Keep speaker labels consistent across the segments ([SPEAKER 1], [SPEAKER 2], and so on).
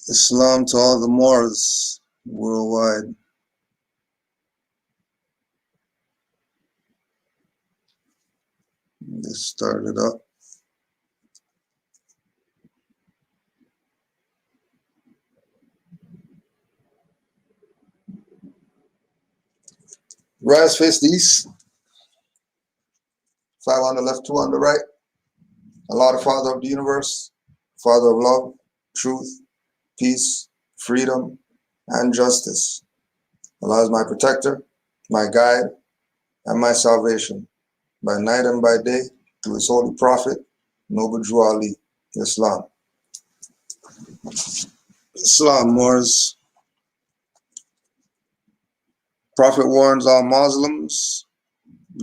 [SPEAKER 1] Islam to all the Moors worldwide. Get started up. Rise, face the east. 5 on the left, 2 on the right. Allah, the Father of the universe, Father of love, truth, peace, freedom, and justice. Allah is my protector, my guide, and my salvation, by night and by day, through His holy prophet, Noble Drew Ali, Islam. Islam, Moors. Prophet warns all Muslims,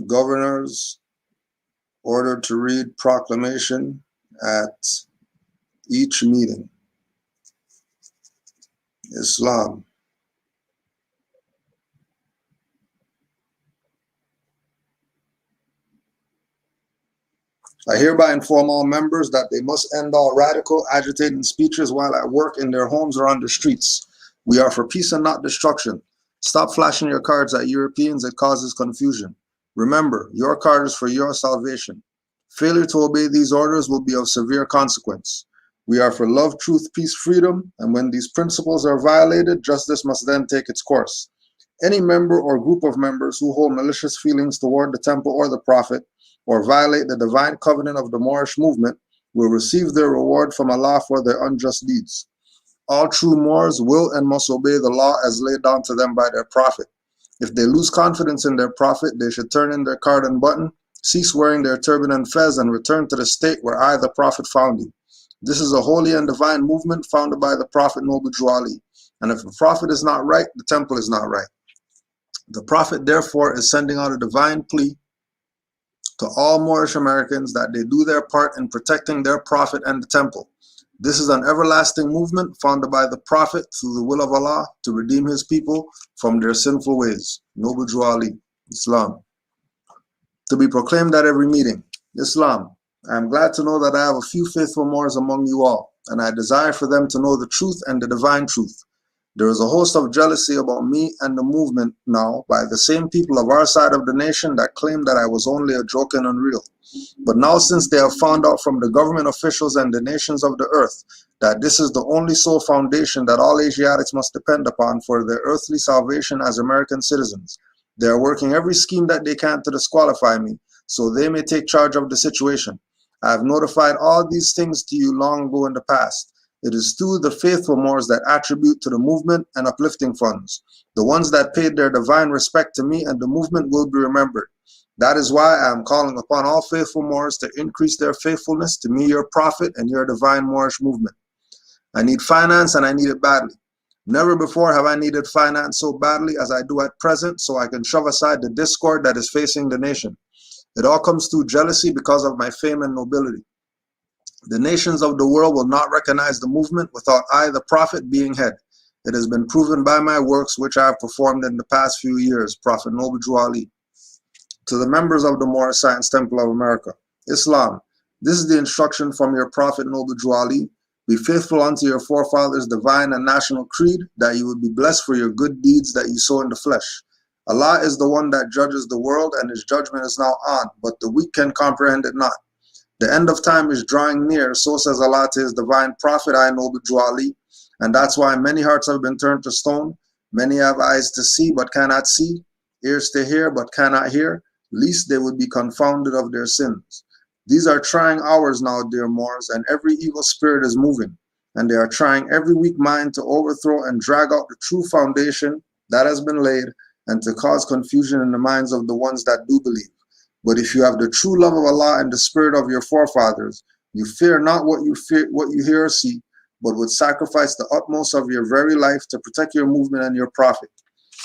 [SPEAKER 1] governors, ordered to read proclamation at each meeting. Islam. I hereby inform all members that they must end all radical, agitating speeches while at work, in their homes, or on the streets. We are for peace and not destruction. Stop flashing your cards at Europeans. It causes confusion. Remember, your card is for your salvation. Failure to obey these orders will be of severe consequence. We are for love, truth, peace, freedom, and when these principles are violated, justice must then take its course. Any member or group of members who hold malicious feelings toward the temple or the prophet, or violate the divine covenant of the Moorish movement, will receive their reward from Allah for their unjust deeds. All true Moors will and must obey the law as laid down to them by their prophet. If they lose confidence in their prophet, they should turn in their card and button, cease wearing their turban and fez, and return to the state where I, the prophet, found you. This is a holy and divine movement founded by the prophet Noble Drew Ali. And if the prophet is not right, the temple is not right. The prophet, therefore, is sending out a divine plea to all Moorish Americans that they do their part in protecting their prophet and the temple. This is an everlasting movement founded by the prophet through the will of Allah to redeem his people from their sinful ways. Noble Drew Ali, Islam. To be proclaimed at every meeting. Islam. I am glad to know that I have a few faithful Moors among you all, and I desire for them to know the truth and the divine truth. There is a host of jealousy about me and the movement now by the same people of our side of the nation that claim that I was only a joke and unreal. But now, since they have found out from the government officials and the nations of the earth that this is the only sole foundation that all Asiatics must depend upon for their earthly salvation as American citizens, they are working every scheme that they can to disqualify me so they may take charge of the situation. I have notified all these things to you long ago in the past. It is through the faithful Moors that attribute to the movement and uplifting funds. The ones that paid their divine respect to me and the movement will be remembered. That is why I am calling upon all faithful Moors to increase their faithfulness to me, your prophet, and your divine Moorish movement. I need finance, and I need it badly. Never before have I needed finance so badly as I do at present, so I can shove aside the discord that is facing the nation. It all comes through jealousy because of my fame and nobility. The nations of the world will not recognize the movement without I, the prophet, being head. It has been proven by my works which I have performed in the past few years. Prophet Noble Drew Ali. To the members of the Moorish Science Temple of America. Islam. This is the instruction from your prophet Noble Drew Ali. Be faithful unto your forefathers' divine and national creed, that you would be blessed for your good deeds that you sow in the flesh. Allah is the one that judges the world, and his judgment is now on, but the weak can comprehend it not. The end of time is drawing near, so says Allah to his divine prophet, I, Noble Drew Ali, and that's why many hearts have been turned to stone. Many have eyes to see but cannot see, ears to hear but cannot hear, lest they would be confounded of their sins. These are trying hours now, dear Moors, and every evil spirit is moving, and they are trying every weak mind to overthrow and drag out the true foundation that has been laid, and to cause confusion in the minds of the ones that do believe. But if you have the true love of Allah and the spirit of your forefathers, you fear not what you hear or see, but would sacrifice the utmost of your very life to protect your movement and your prophet.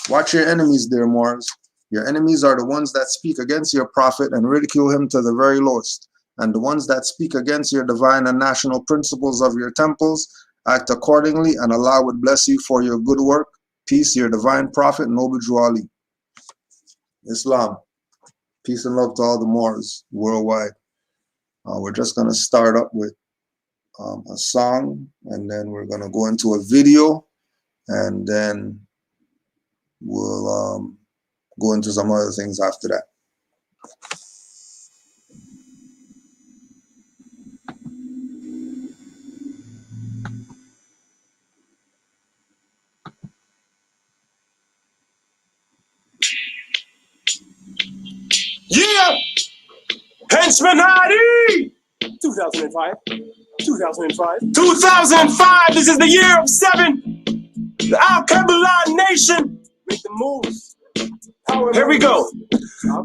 [SPEAKER 1] Watch your enemies, dear Moors. Your enemies are the ones that speak against your prophet and ridicule him to the very lowest, and the ones that speak against your divine and national principles of your temples. Act accordingly, and Allah would bless you for your good work. Peace, your divine prophet, Noble Drew Ali. Islam. Peace and love to all the Moors worldwide. We're just going to start up with a song, and then we're gonna go into a video, and then we'll go into some other things after that.
[SPEAKER 2] Yeah! Henchman Hardy! 2005. 2005. 2005! This is the year of 7! The Al-Kabbalah Nation! Make the moves. Here we go.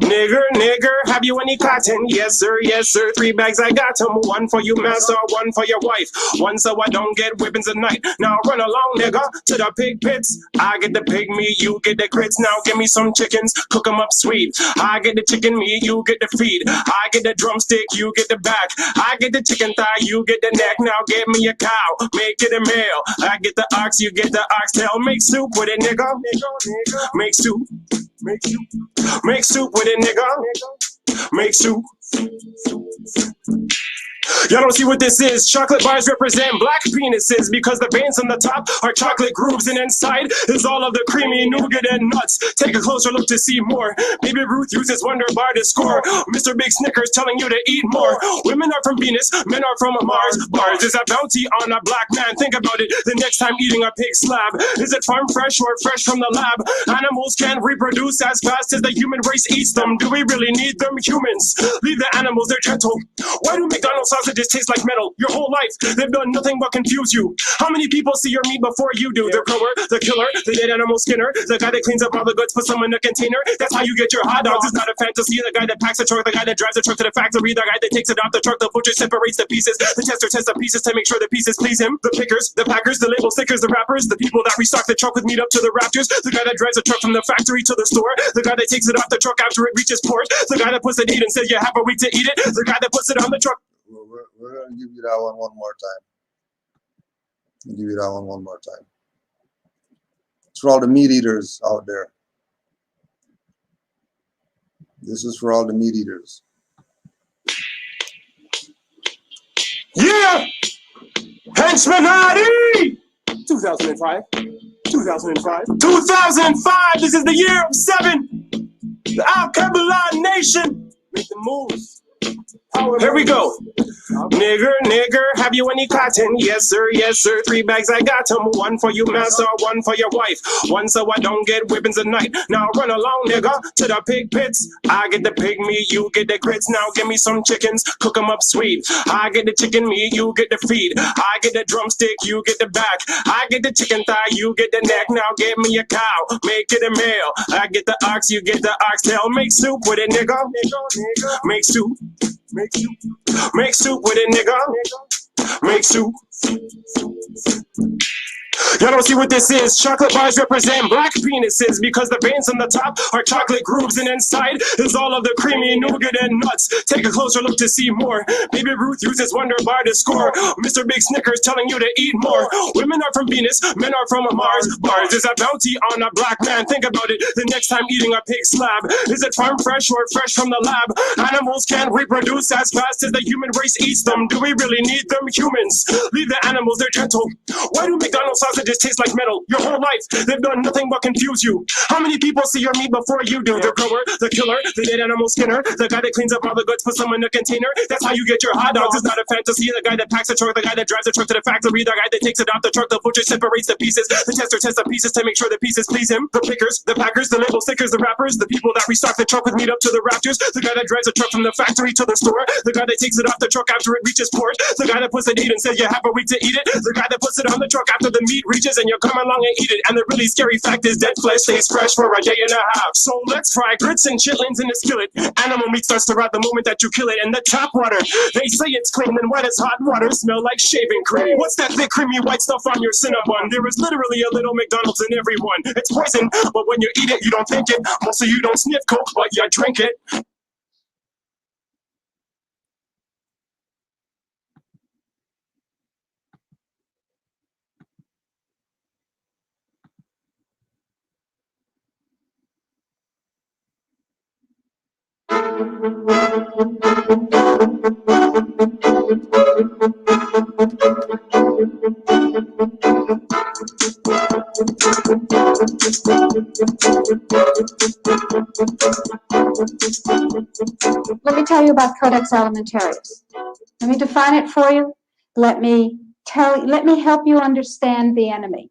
[SPEAKER 2] Nigger, nigger, have you any cotton? Yes, sir, yes, sir. 3 bags, I got 'em. 1 for you, master, 1 for your wife. 1 so I don't get whippings at night. Now run along, nigga, to the pig pits. I get the pig meat, you get the grits. Now give me some chickens, cook 'em up sweet. I get the chicken meat, you get the feet. I get the drumstick, you get the back. I get the chicken thigh, you get the neck. Now give me a cow, make it a meal. I get the ox, you get the oxtail. Make soup with it, nigga. Make soup. Make soup. Make soup with it, nigga. Make soup. Y'all don't see what this is. Chocolate bars represent black penises because the veins on the top are chocolate grooves and inside is all of the creamy nougat and nuts. Take a closer look to see more. Baby Ruth uses Wonder Bar to score. Mr. Big Snickers telling you to eat more. Women are from Venus, men are from Mars. Bars is a bounty on a black man. Think about it the next time eating a pig slab. Is it farm fresh or fresh from the lab? Animals can't reproduce as fast as the human race eats them. Do we really need them? Humans. Leave the animals, they're gentle. Why do McDonald's sausages taste like metal? Your whole life, they've done nothing but confuse you. How many people see your meat before you do? The grower, the killer, the dead animal skinner, the guy that cleans up all the goods, puts them in a container. That's how you get your hot dogs. It's not a fantasy. The guy that packs a truck, the guy that drives a truck to the factory, the guy that takes it off the truck, the butcher separates the pieces, the tester tests the pieces to make sure the pieces please him. The pickers, the packers, the label stickers, the wrappers, the people that restock the truck with meat up to the rafters, the guy that drives a truck from the factory to the store, the guy that takes it off the truck after it reaches port, the guy that puts it in and says you have a week to eat it, the guy that puts it on the truck.
[SPEAKER 1] We're going to give you that one more time. I'll give you that one more time. It's for all the meat eaters out there. This is for all the meat eaters.
[SPEAKER 2] Yeah! Henchman Hardy! 2005. 2005. 2005! This is the year of 7! The Al-Kabbalah Nation! Make the moves. Here we go. Nigger, nigger, have you any cotton? Yes, sir, yes, sir. 3 bags, I got 'em. 1 for you, master, 1 for your wife. 1 so I don't get whippings at night. Now run along, nigga, to the pig pits. I get the pig meat, you get the grits. Now give me some chickens, cook 'em up sweet. I get the chicken meat, you get the feet. I get the drumstick, you get the back. I get the chicken thigh, you get the neck. Now give me a cow, make it a meal. I get the ox, you get the oxtail. Make soup with it, nigga. Make soup. Make soup. Make soup with it, nigga. Make soup. Y'all don't see what this is. Chocolate bars represent black penises because the veins on the top are chocolate grooves and inside is all of the creamy nougat and nuts. Take a closer look to see more. Baby Ruth uses Wonder Bar to score. Mr. Big Snickers telling you to eat more. Women are from Venus, men are from Mars. Bars is a bounty on a black man. Think about it the next time eating a pig slab. Is it farm fresh or fresh from the lab? Animals can't reproduce as fast as the human race eats them. Do we really need them? Humans. Leave the animals, they're gentle. Why do McDonald's sausages taste like metal? Your whole life, they've done nothing but confuse you. How many people see your meat before you do? The grower, the killer, the dead animal skinner, the guy that cleans up all the goods, puts them in a container. That's how you get your hot dogs. It's not a fantasy. The guy that packs a truck, the guy that drives a truck to the factory, the guy that takes it off the truck, the butcher separates the pieces, the tester tests the pieces to make sure the pieces please him. The pickers, the packers, the label stickers, the wrappers, the people that restock the truck with meat up to the rafters, the guy that drives a truck from the factory to the store, the guy that takes it off the truck after it reaches port, the guy that puts it in and says you have a week to eat it, the guy that puts it on the truck after the meat reaches and you come along and eat it. And the really scary fact is dead flesh stays fresh for a day and a half. So let's fry grits and chitlins in a skillet. Animal meat starts to rot the moment that you kill it. And the top water, they say it's clean and wet as hot water, smell like shaving cream. What's that thick creamy white stuff on your Cinnabon? There is literally a little McDonald's in everyone. It's poison, but when you eat it, you don't think it. Most of you don't sniff Coke, but you drink it.
[SPEAKER 3] Let me tell you about Codex Alimentarius. Let me define it for you. Let me help you understand the enemy.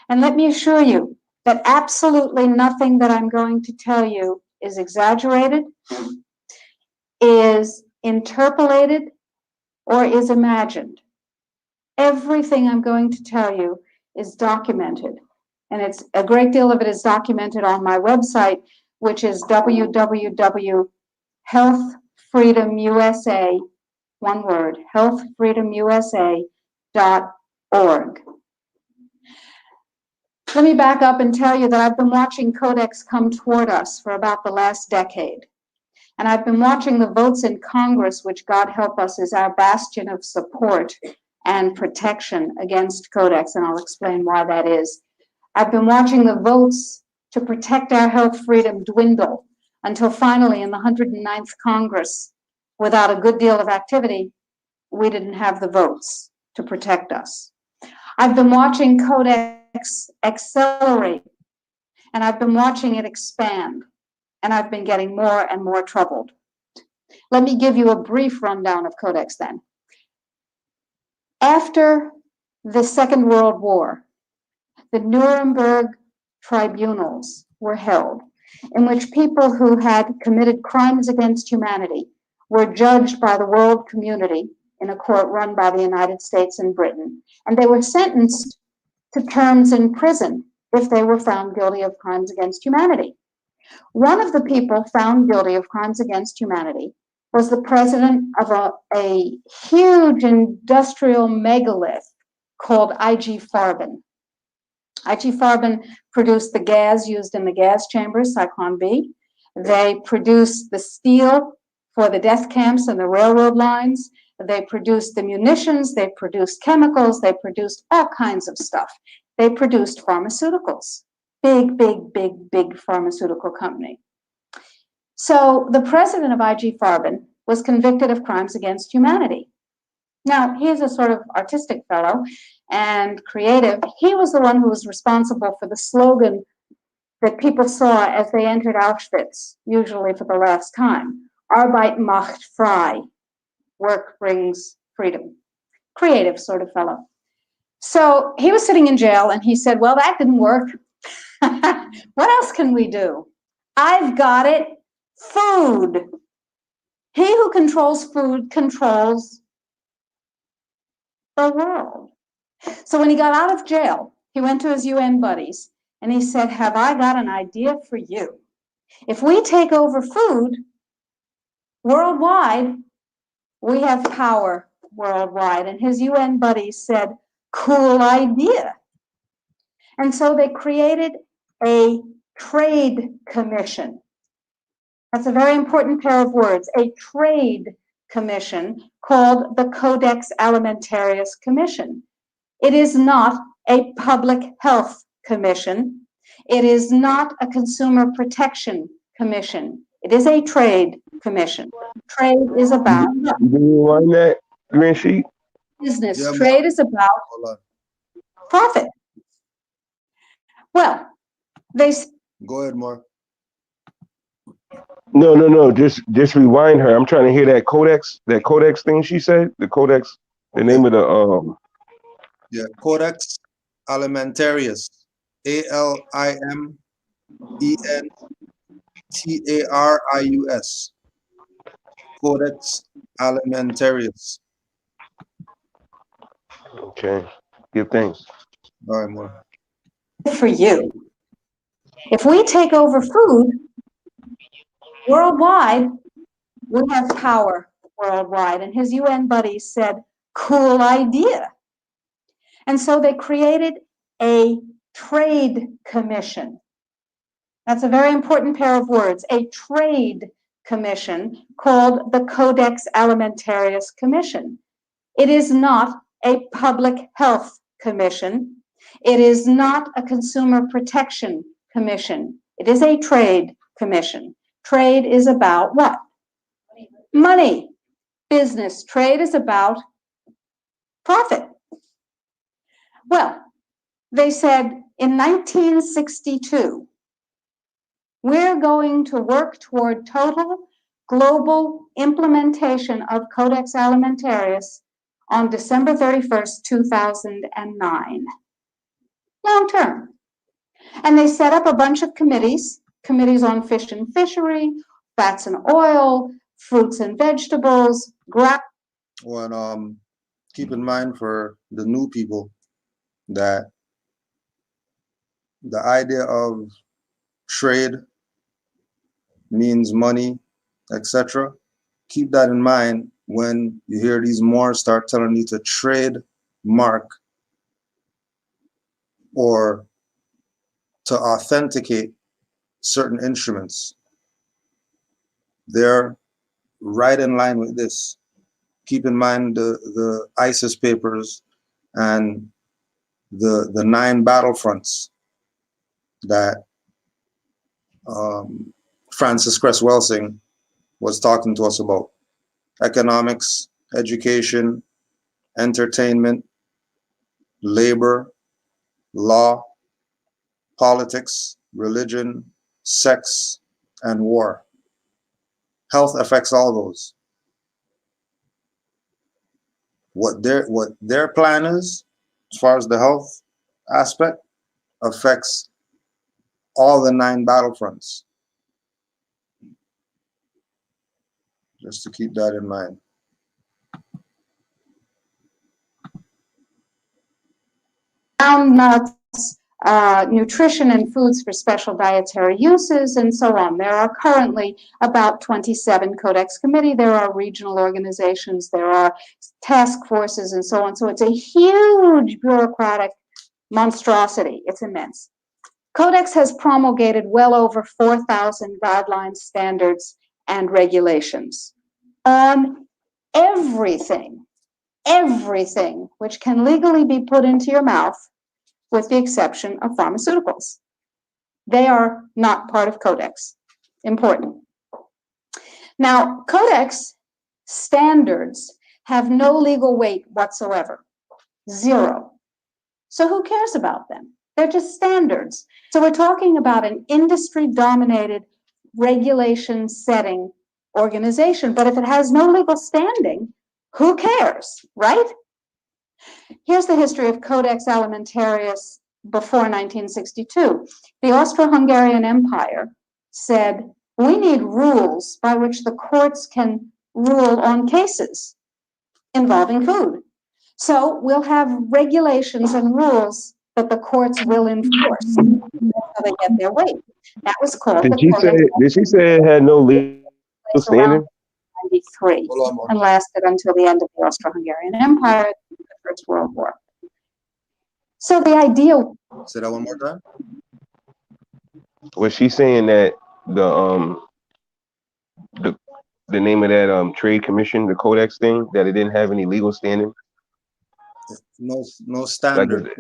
[SPEAKER 3] And let me assure you that absolutely nothing that I'm going to tell you is exaggerated, is interpolated, or is imagined. Everything I'm going to tell you is documented. And it's a great deal of it is documented on my website, which is www.healthfreedomusa, one word, healthfreedomusa.org. Let me back up and tell you that I've been watching Codex come toward us for about the last decade. And I've been watching the votes in Congress, which, God help us, is our bastion of support and protection against Codex, and I'll explain why that is. I've been watching the votes to protect our health freedom dwindle until finally in the 109th Congress, without a good deal of activity, we didn't have the votes to protect us. I've been watching Codex accelerate, and I've been watching it expand, and I've been getting more and more troubled. Let me give you a brief rundown of Codex then. After the Second World War, the Nuremberg tribunals were held, in which people who had committed crimes against humanity were judged by the world community in a court run by the United States and Britain, and they were sentenced to terms in prison if they were found guilty of crimes against humanity. One of the people found guilty of crimes against humanity was the president of a huge industrial megalith called IG Farben. IG Farben produced the gas used in the gas chambers, Cyclone B. They produced the steel for the death camps and the railroad lines. They produced the munitions. They produced chemicals. They produced all kinds of stuff. They produced pharmaceuticals. Big, big, big, big pharmaceutical company. So the president of IG Farben was convicted of crimes against humanity. Now, he's a sort of artistic fellow and creative. He was the one who was responsible for the slogan that people saw as they entered Auschwitz, usually for the last time. Arbeit macht frei. Work brings freedom. Creative sort of fellow. So he was sitting in jail and he said, well, that didn't work. What else can we do? I've got it. Food. He who controls food controls the world. So when he got out of jail, he went to his UN buddies and he said, have I got an idea for you? If we take over food worldwide, we have power worldwide. And his UN buddies said, cool idea. And so they created a trade commission. That's a very important pair of words, a trade commission called the Codex Alimentarius Commission. It is not a public health commission. It is not a consumer protection commission. It is a trade commission. Trade is about
[SPEAKER 4] Do you want that green sheet?
[SPEAKER 3] business.
[SPEAKER 1] Yeah,
[SPEAKER 3] Trade is about
[SPEAKER 1] hold on.
[SPEAKER 3] profit. Well, they
[SPEAKER 1] Go ahead, Mark.
[SPEAKER 4] No. Just rewind her. I'm trying to hear that codex thing she said. The codex, the name of the
[SPEAKER 1] Yeah, Codex Alimentarius. ALIMENTARIUS. Codex Alimentarius.
[SPEAKER 4] Okay. Give thanks.
[SPEAKER 1] All right, Mark.
[SPEAKER 3] for you. If we take over food worldwide, we have power worldwide. And his UN buddies said, cool idea. And so they created a trade commission. That's a very important pair of words, a trade commission called the Codex Alimentarius Commission. It is not a public health commission. It is not a consumer protection commission. It is a trade commission. Trade is about what? Money. Business. Trade is about profit. Well, they said in 1962, We're going to work toward total global implementation of Codex Alimentarius on December 31st, 2009. Long term. And they set up a bunch of committees on fish and fishery, fats and oil, fruits and vegetables,
[SPEAKER 1] Well, keep in mind for the new people that the idea of trade means money, etc. Keep that in mind when you hear these Moors start telling you to trade mark or to authenticate certain instruments. They're right in line with this. Keep in mind the ISIS papers and the 9 battlefronts that Francis Cress Welsing was talking to us about. Economics, education, entertainment, labor, law, politics, religion, sex, and war. Health affects all those. What their plan is, as far as the health aspect, affects all the 9 battlefronts. Just to keep that in mind.
[SPEAKER 3] ground nuts, nutrition and foods for special dietary uses, and so on. There are currently about 27 Codex Committee. There are regional organizations. There are task forces and so on. So it's a huge bureaucratic monstrosity. It's immense. Codex has promulgated well over 4,000 guidelines, standards, and regulations on everything which can legally be put into your mouth, with the exception of pharmaceuticals. They are not part of Codex. Important. Now, Codex standards have no legal weight whatsoever. Zero. So who cares about them? They're just standards. So we're talking about an industry-dominated, regulation-setting organization. But if it has no legal standing, who cares, right? Here's the history of Codex Alimentarius before 1962. The Austro-Hungarian Empire said, we need rules by which the courts can rule on cases involving food. So we'll have regulations and rules that the courts will enforce. That's how they get their weight. That was called
[SPEAKER 4] Did
[SPEAKER 3] the
[SPEAKER 4] she
[SPEAKER 3] Codex
[SPEAKER 4] say it had no legal standing?
[SPEAKER 3] 1993 and lasted until the end of the Austro-Hungarian Empire, the First World War. So the idea.
[SPEAKER 1] Say that one more time.
[SPEAKER 4] Was she saying that the name of that trade commission, the Codex thing, that it didn't have any legal standing?
[SPEAKER 1] No standard.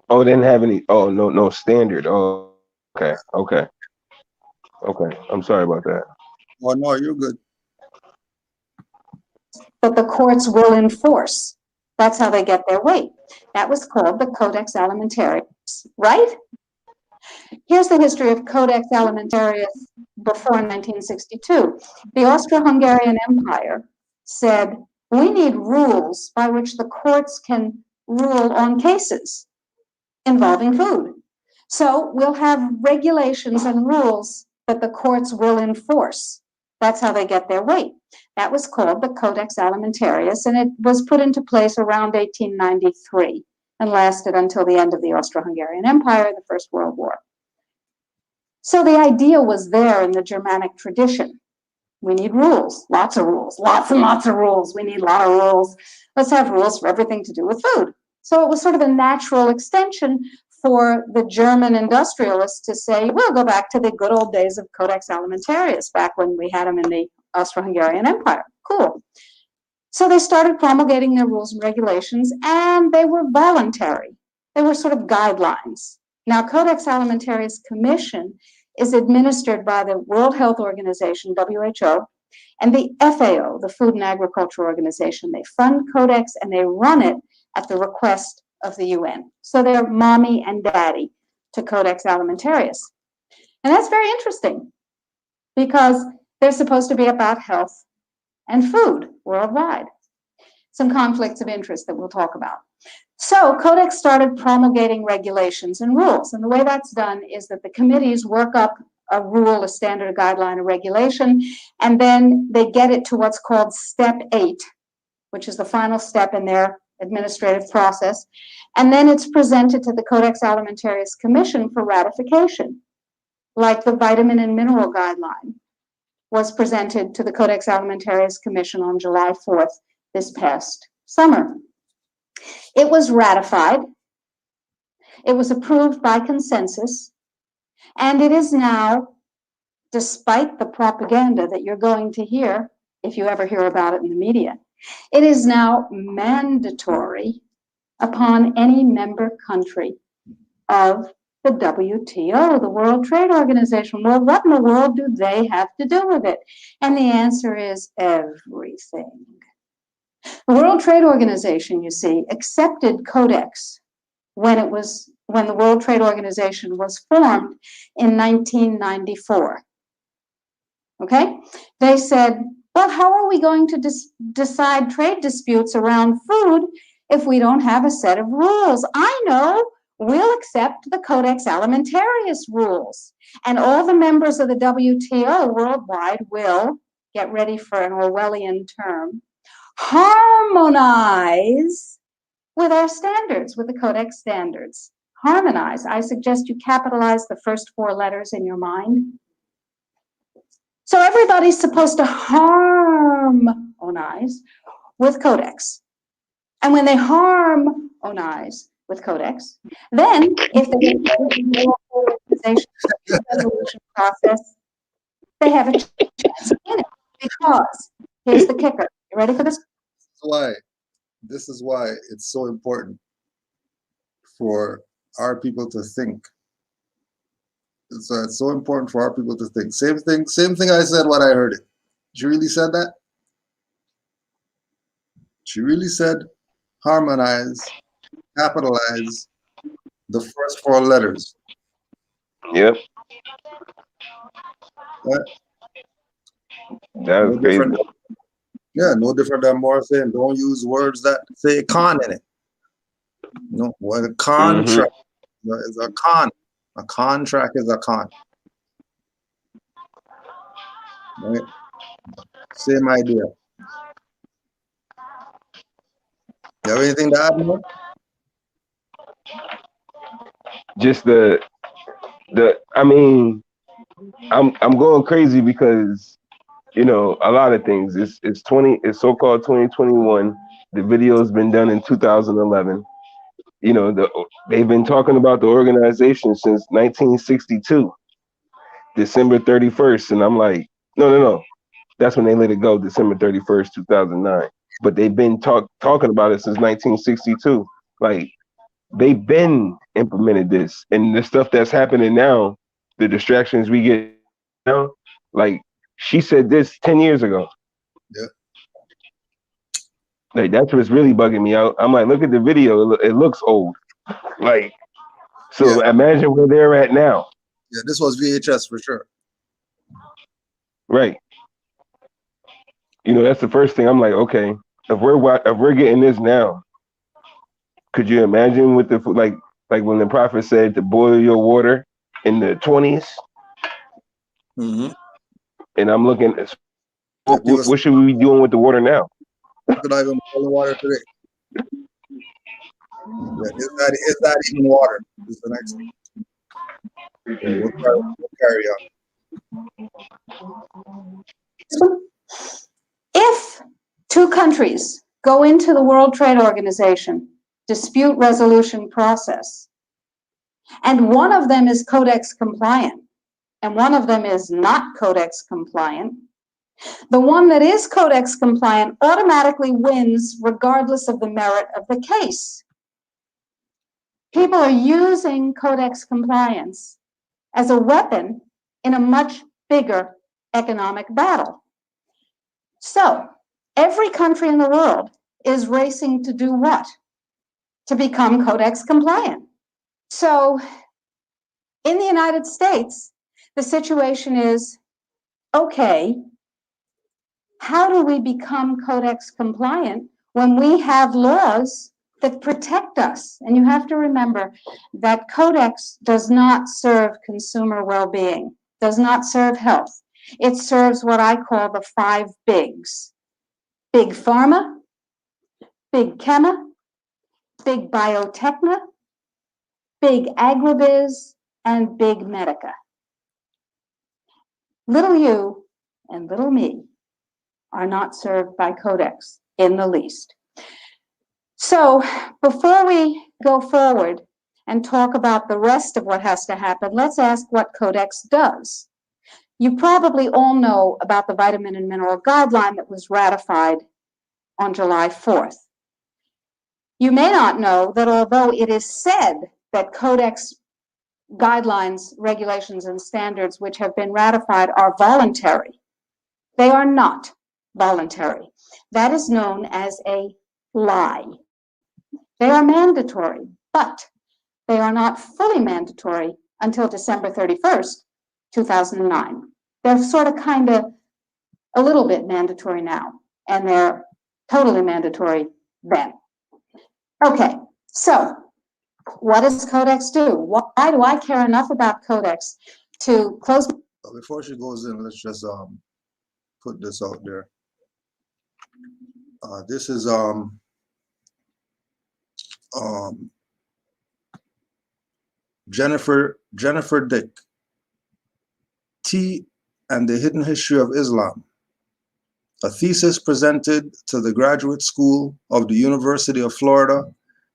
[SPEAKER 4] Like, it didn't have any. Oh, no standard. Oh, okay. I'm sorry about that.
[SPEAKER 1] Oh no, you're good.
[SPEAKER 3] That the courts will enforce. That's how they get their weight. That was called the Codex Alimentarius, right? Here's the history of Codex Alimentarius before 1962. The Austro-Hungarian Empire said, we need rules by which the courts can rule on cases involving food. So we'll have regulations and rules that the courts will enforce. That's how they get their weight. That was called the Codex Alimentarius, and it was put into place around 1893 and lasted until the end of the Austro-Hungarian Empire, the First World War. So the idea was there in the Germanic tradition. We need rules, lots of rules, lots and lots of rules. We need a lot of rules. Let's have rules for everything to do with food. So it was sort of a natural extension for the German industrialists to say, we'll go back to the good old days of Codex Alimentarius, back when we had them in the Austro-Hungarian Empire. Cool. So they started promulgating their rules and regulations, and they were voluntary. They were sort of guidelines. Now, Codex Alimentarius Commission is administered by the World Health Organization, WHO, and the FAO, the Food and Agriculture Organization. They fund Codex and they run it at the request of the UN. So they're mommy and daddy to Codex Alimentarius. And that's very interesting because they're supposed to be about health and food worldwide. Some conflicts of interest that we'll talk about. So Codex started promulgating regulations and rules. And the way that's done is that the committees work up a rule, a standard, a guideline, a regulation, and then they get it to what's called step 8, which is the final step in their administrative process. And then it's presented to the Codex Alimentarius Commission for ratification, like the vitamin and mineral guideline was presented to the Codex Alimentarius Commission on July 4th this past summer. It was ratified, it was approved by consensus, and it is now, despite the propaganda that you're going to hear, if you ever hear about it in the media, it is now mandatory upon any member country of the WTO, the World Trade Organization. Well, what in the world do they have to do with it? And the answer is everything. The World Trade Organization, you see, accepted Codex when the World Trade Organization was formed in 1994. Okay? They said, well, how are we going to decide trade disputes around food if we don't have a set of rules? I know, we'll accept the Codex Alimentarius rules. And all the members of the WTO worldwide will, get ready for an Orwellian term, harmonize with our standards, with the Codex standards. Harmonize. I suggest you capitalize the first 4 letters in your mind. So everybody's supposed to harmonize with Codex. And when they harmonize with Codex, then if they get the organization resolution process, they have a chance in it. Because here's the kicker. You ready for this?
[SPEAKER 1] This is why it's so important for our people to think. So it's so important for our people to think. Same thing I said when I heard it. She really said that? She really said harmonize, capitalize the first 4 letters.
[SPEAKER 4] Yep.
[SPEAKER 1] What?
[SPEAKER 4] That was crazy.
[SPEAKER 1] Yeah, no different than more saying don't use words that say con in it. You know, what a contract is a con. A contract is a con. Right? Same idea. You have anything to add more?
[SPEAKER 4] Just I mean, I'm going crazy because, you know, a lot of things. It's so-called 2021. The video's been done in 2011. You know, they've been talking about the organization since 1962, December 31st, and I'm like, no. That's when they let it go, December 31st, 2009. But they've been talking about it since 1962. Like, they've been implemented this, and the stuff that's happening now, the distractions we get now, like she said this 10 years ago.
[SPEAKER 1] Yeah.
[SPEAKER 4] Like, that's what's really bugging me out. I'm like, look at the video, it looks old. Like, so yeah. Imagine where they're at now.
[SPEAKER 1] Yeah, this was VHS for sure.
[SPEAKER 4] Right. You know, that's the first thing. I'm like, okay, if we're getting this now, could you imagine with the like when the prophet said to boil your water in the 20s?
[SPEAKER 1] Mm-hmm.
[SPEAKER 4] And I'm looking at what should we be doing with the water now?
[SPEAKER 1] Could I even boil the water today? Yeah, is that even water? Is the next thing. Yeah, we'll carry on.
[SPEAKER 3] If 2 countries go into the World Trade Organization dispute resolution process, and one of them is Codex compliant, and one of them is not Codex compliant, the one that is Codex compliant automatically wins regardless of the merit of the case. People are using Codex compliance as a weapon in a much bigger economic battle. So every country in the world is racing to do what? To become Codex compliant. So in the United States, the situation is, okay, how do we become Codex compliant when we have laws that protect us? And you have to remember that Codex does not serve consumer well-being, does not serve health. It serves what I call the 5 bigs. Big pharma, big chema, big biotechna, big agribiz, and big medica. Little you and little me are not served by Codex in the least. So before we go forward and talk about the rest of what has to happen, let's ask what Codex does. You probably all know about the vitamin and mineral guideline that was ratified on July 4th. You may not know that although it is said that Codex guidelines, regulations, and standards which have been ratified are voluntary, they are not voluntary. That is known as a lie. They are mandatory, but they are not fully mandatory until December 31st, 2009. They're sort of kind of a little bit mandatory now, and they're totally mandatory then. Okay, so what does Codex do? Why do I care enough about Codex to close?
[SPEAKER 1] Before she goes in, let's just put this out there. This is Jennifer Dick, Tea and the Hidden History of Islam, a thesis presented to the Graduate School of the University of Florida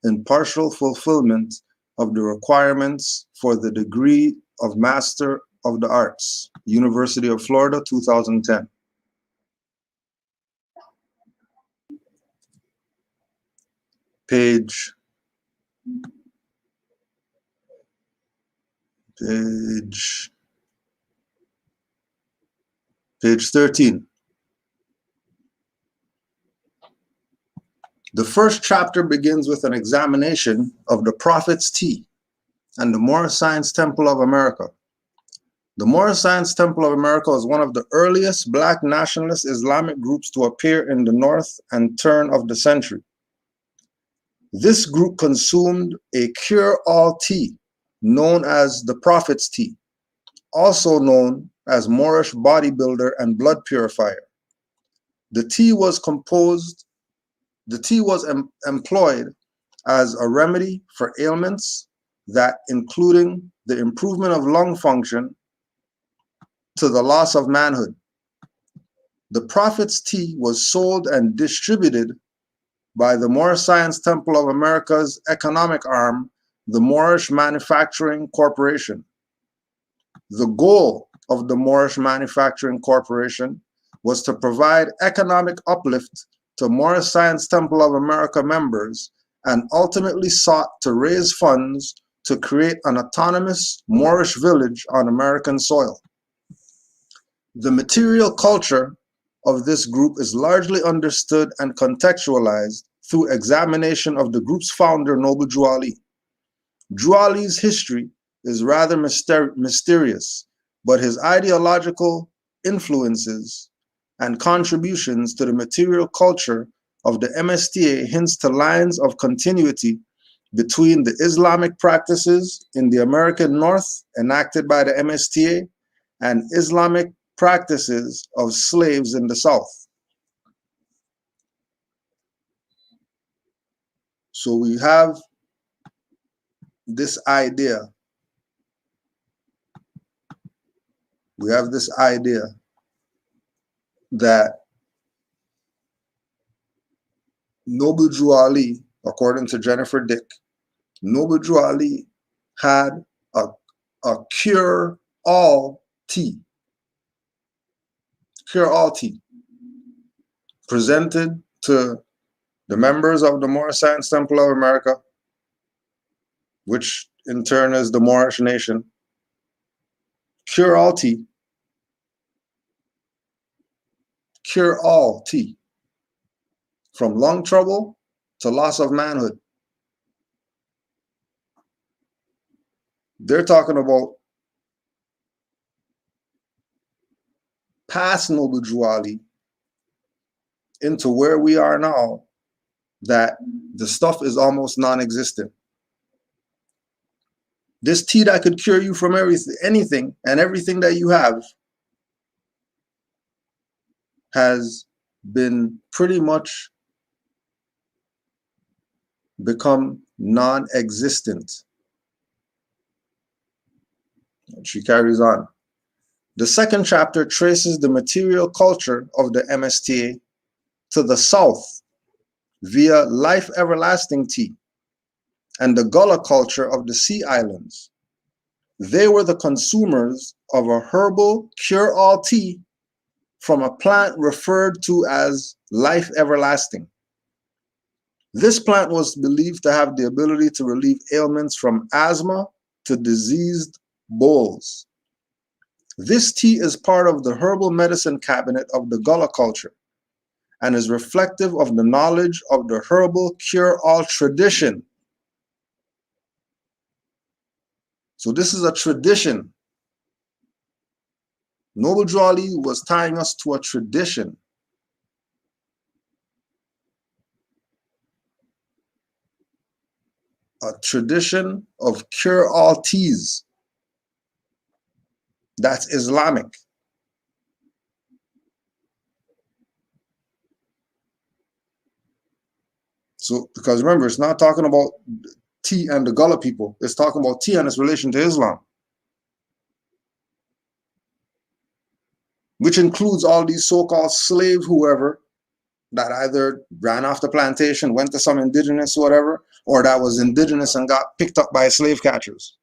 [SPEAKER 1] in partial fulfillment of the requirements for the degree of Master of the Arts, University of Florida, 2010. Page 13. The first chapter begins with an examination of the Prophet's Tea and the Moorish Science Temple of America. The Moorish Science Temple of America was one of the earliest Black nationalist Islamic groups to appear in the north and turn of the century. This group consumed a cure-all tea known as the Prophet's Tea, also known as Moorish bodybuilder and blood purifier. The tea was employed as a remedy for ailments that including the improvement of lung function to the loss of manhood. The Prophet's Tea was sold and distributed by the Moorish Science Temple of America's economic arm, the Moorish Manufacturing Corporation. The goal of the Moorish Manufacturing Corporation was to provide economic uplift to Moorish Science Temple of America members and ultimately sought to raise funds to create an autonomous Moorish village on American soil. The material culture of this group is largely understood and contextualized through examination of the group's founder, Noble Drew Ali. Drew Ali's history is rather mysterious, but his ideological influences and contributions to the material culture of the MSTA hints to lines of continuity between the Islamic practices in the American North enacted by the MSTA and Islamic practices of slaves in the South. So we have this idea. That Noble Drew Ali, according to Jennifer Dick, Noble Drew Ali had a cure-all tea presented to the members of the Moorish Science Temple of America, which in turn is the Moorish nation. Cure-all tea. Cure-all tea. From lung trouble to loss of manhood. They're talking about past Noble Drew Ali into where we are now, that the stuff is almost non-existent. This tea that could cure you from anything and everything that you have has been pretty much become non-existent. And she carries on. The second chapter traces the material culture of the MSTA to the south via Life Everlasting tea and the Gullah culture of the Sea Islands. They were the consumers of a herbal cure-all tea from a plant referred to as Life Everlasting. This plant was believed to have the ability to relieve ailments from asthma to diseased bowels. This tea is part of the herbal medicine cabinet of the Gullah culture and is reflective of the knowledge of the herbal cure-all tradition. So this is a tradition. Noble Drew Ali was tying us to a tradition. A tradition of cure-all teas. That's Islamic. So, because remember, it's not talking about tea and the Gullah people. It's talking about tea and its relation to Islam, which includes all these so-called slave whoever that either ran off the plantation, went to some indigenous whatever, or that was indigenous and got picked up by slave catchers.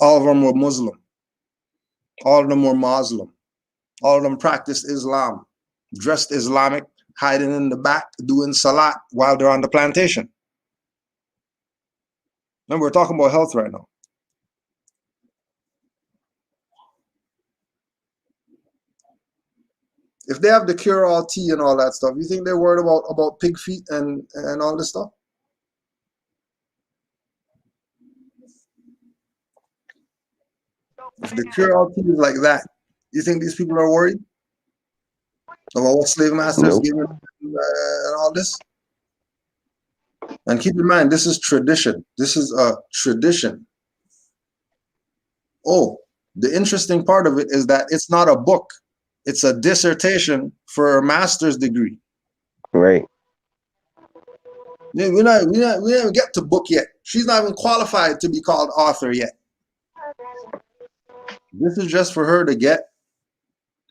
[SPEAKER 1] All of them were Muslim. All of them were Muslim. All of them practiced Islam, dressed Islamic, hiding in the back, doing salat while they're on the plantation. And we're talking about health right now. If they have the cure-all tea and all that stuff, you think they're worried about pig feet and all this stuff? If the cure-all tea is like that, you think these people are worried about what slave masters give them and all this? And keep in mind, this is tradition. This is a tradition. Oh, the interesting part of it is that it's not a book. It's a dissertation for a master's degree.
[SPEAKER 4] Right.
[SPEAKER 1] We didn't get to book yet. She's not even qualified to be called author yet. This is just for her to get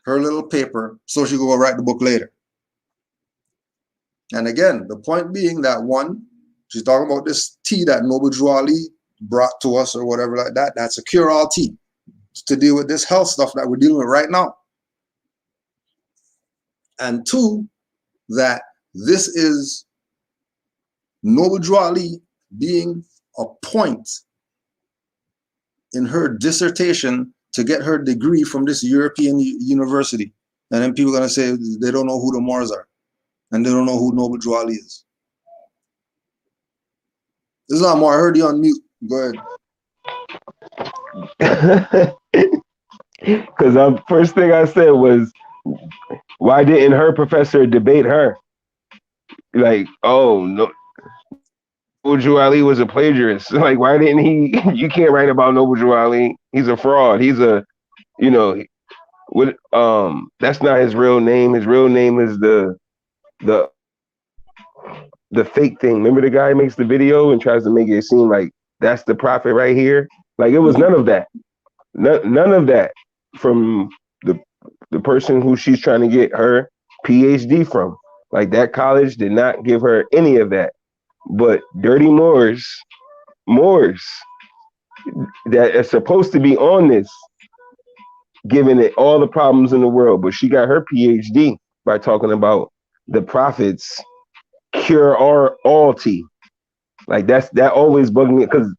[SPEAKER 1] her little paper so she can go write the book later. And again, the point being that one, she's talking about this tea that Noble Drew Ali brought to us or whatever like that. That's a cure-all tea to deal with this health stuff that we're dealing with right now. And two, that this is Noble Drew Ali being a point in her dissertation to get her degree from this European university. And then people are going to say they don't know who the Moors are and they don't know who Noble Drew Ali is. This is not more. I heard you on mute. Go
[SPEAKER 4] ahead. Because the first thing I said was, why didn't her professor debate her? Like, oh, no, Noble Drew Ali was a plagiarist. Like, why didn't he? You can't write about Noble Drew Ali. He's a fraud. He's a, you know, what? That's not his real name. His real name is the fake thing. Remember the guy who makes the video and tries to make it seem like that's the prophet right here? Like, it was none of that. None of that from the person who she's trying to get her PhD from. Like, that college did not give her any of that. But dirty Moors that are supposed to be on this, giving it all the problems in the world. But she got her PhD by talking about the prophets cure all tea. Like, that always bugged me, because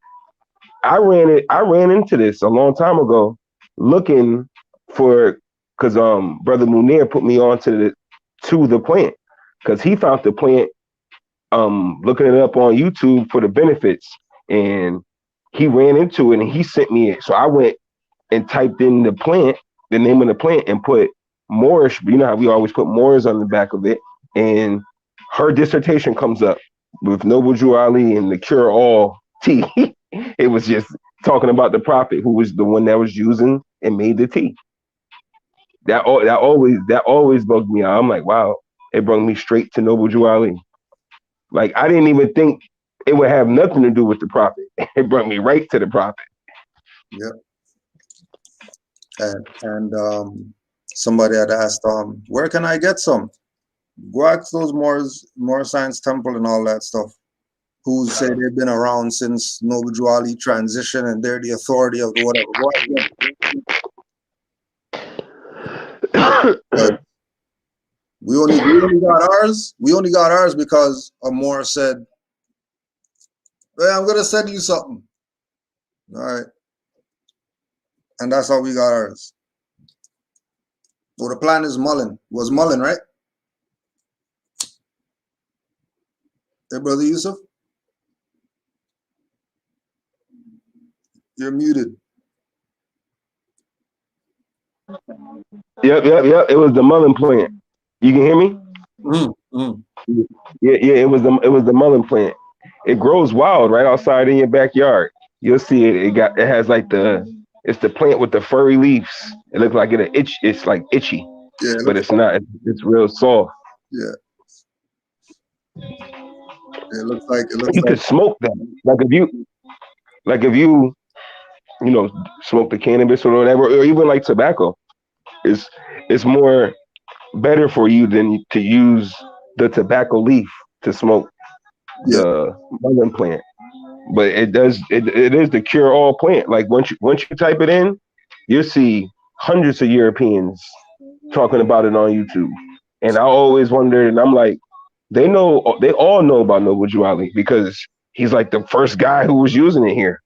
[SPEAKER 4] I ran into this a long time ago looking for, because Brother Munir put me on to the plant, because he found the plant looking it up on YouTube for the benefits, and he ran into it and he sent me it. So I went and typed in the plant the name of the plant and put Moorish. You know how we always put Moors on the back of it, and her dissertation comes up with Noble Jew Ali and the cure all tea. It was just talking about the prophet who was the one that was using and made the tea. That always bugged me out. I'm like, wow, it brought me straight to Noble Jew Ali. Like I didn't even think it would have nothing to do with the prophet. It brought me right to the prophet.
[SPEAKER 1] Yep. And somebody had asked, where can I get some? Go ask those Moor Science Temple and all that stuff, who say they've been around since Noble Jew Ali transition and they're the authority of the whatever. We only got ours. We only got ours because a Moor said, "Hey, I'm gonna send you something." All right, and that's how we got ours. Well, the plan is Mullen. Was Mullen, right? Hey, Brother Yusuf, you're muted.
[SPEAKER 4] Yep. It was the Mullen plant. You can hear me? Yeah. It was the Mullen plant. It grows wild right outside in your backyard. You'll see it. It has like it's the plant with the furry leaves. It looks like it's like itchy.
[SPEAKER 1] Yeah,
[SPEAKER 4] but it's not. It's real soft.
[SPEAKER 1] Yeah. It looks like
[SPEAKER 4] you could smoke that. Like if you smoke the cannabis or whatever, or even like tobacco, it's more better for you than to use the tobacco leaf to smoke the mullen plant. But it is the cure all plant. Like once you type it in, you'll see hundreds of Europeans talking about it on YouTube. And I always wondered, and I'm like, they all know about Noble Jew Ali because he's like the first guy who was using it here.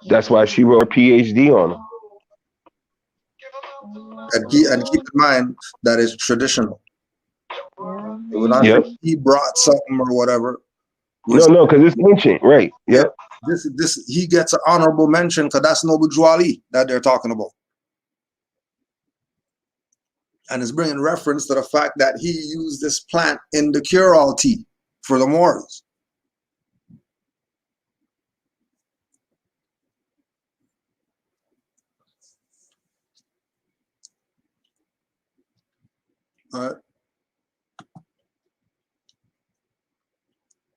[SPEAKER 4] That's why she wrote a PhD on him.
[SPEAKER 1] And keep in mind that it's traditional. It would not say he brought something or whatever.
[SPEAKER 4] No, because it's ancient, right? Yep.
[SPEAKER 1] This he gets an honorable mention because that's Noble Jew Ali that they're talking about. And it's bringing reference to the fact that he used this plant in the cure-all tea for the Moors. All right.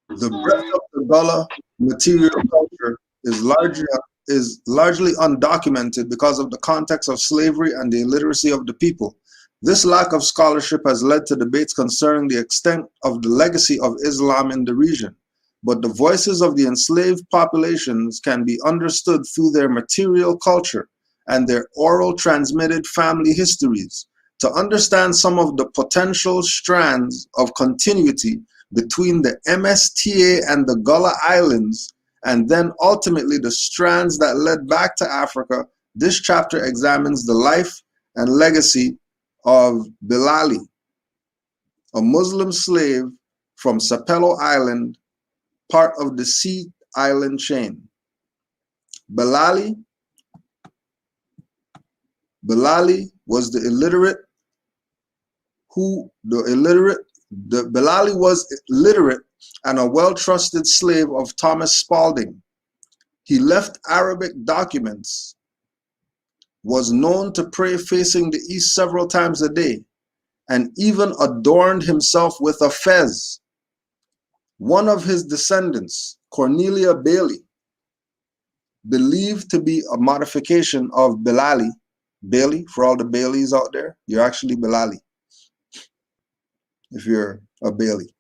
[SPEAKER 1] The breadth of the Gullah material culture is largely undocumented because of the context of slavery and the illiteracy of the people. This lack of scholarship has led to debates concerning the extent of the legacy of Islam in the region. But the voices of the enslaved populations can be understood through their material culture and their oral transmitted family histories. To understand some of the potential strands of continuity between the MSTA and the Gullah Islands, and then ultimately the strands that led back to Africa, this chapter examines the life and legacy of Bilali, a Muslim slave from Sapelo Island, part of the Sea Island chain. Bilali was Bilali was literate and a well-trusted slave of Thomas Spalding. He left Arabic documents, was known to pray facing the east several times a day, and even adorned himself with a fez. One of his descendants, Cornelia Bailey, believed to be a modification of Bilali. Bailey, for all the Baileys out there, you're actually Bilali if you're a Bailey.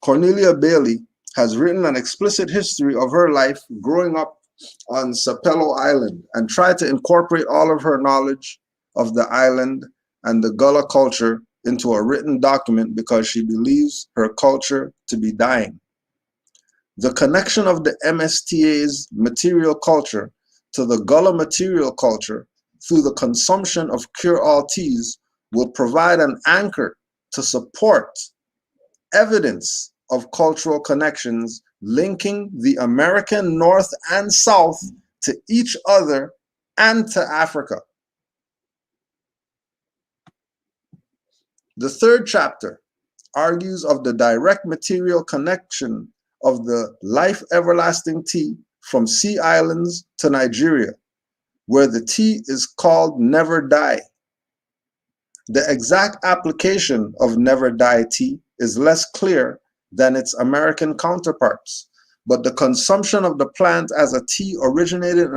[SPEAKER 1] Cornelia Bailey has written an explicit history of her life growing up on Sapelo Island and tried to incorporate all of her knowledge of the island and the Gullah culture into a written document because she believes her culture to be dying. The connection of the MSTA's material culture to the Gullah material culture through the consumption of cure-all teas will provide an anchor to support evidence of cultural connections linking the American North and South to each other and to Africa. The third chapter argues of the direct material connection of the life everlasting tea from sea islands to Nigeria, where the tea is called never die. The exact application of never die tea is less clear than its American counterparts, but the consumption of the plant as a tea originating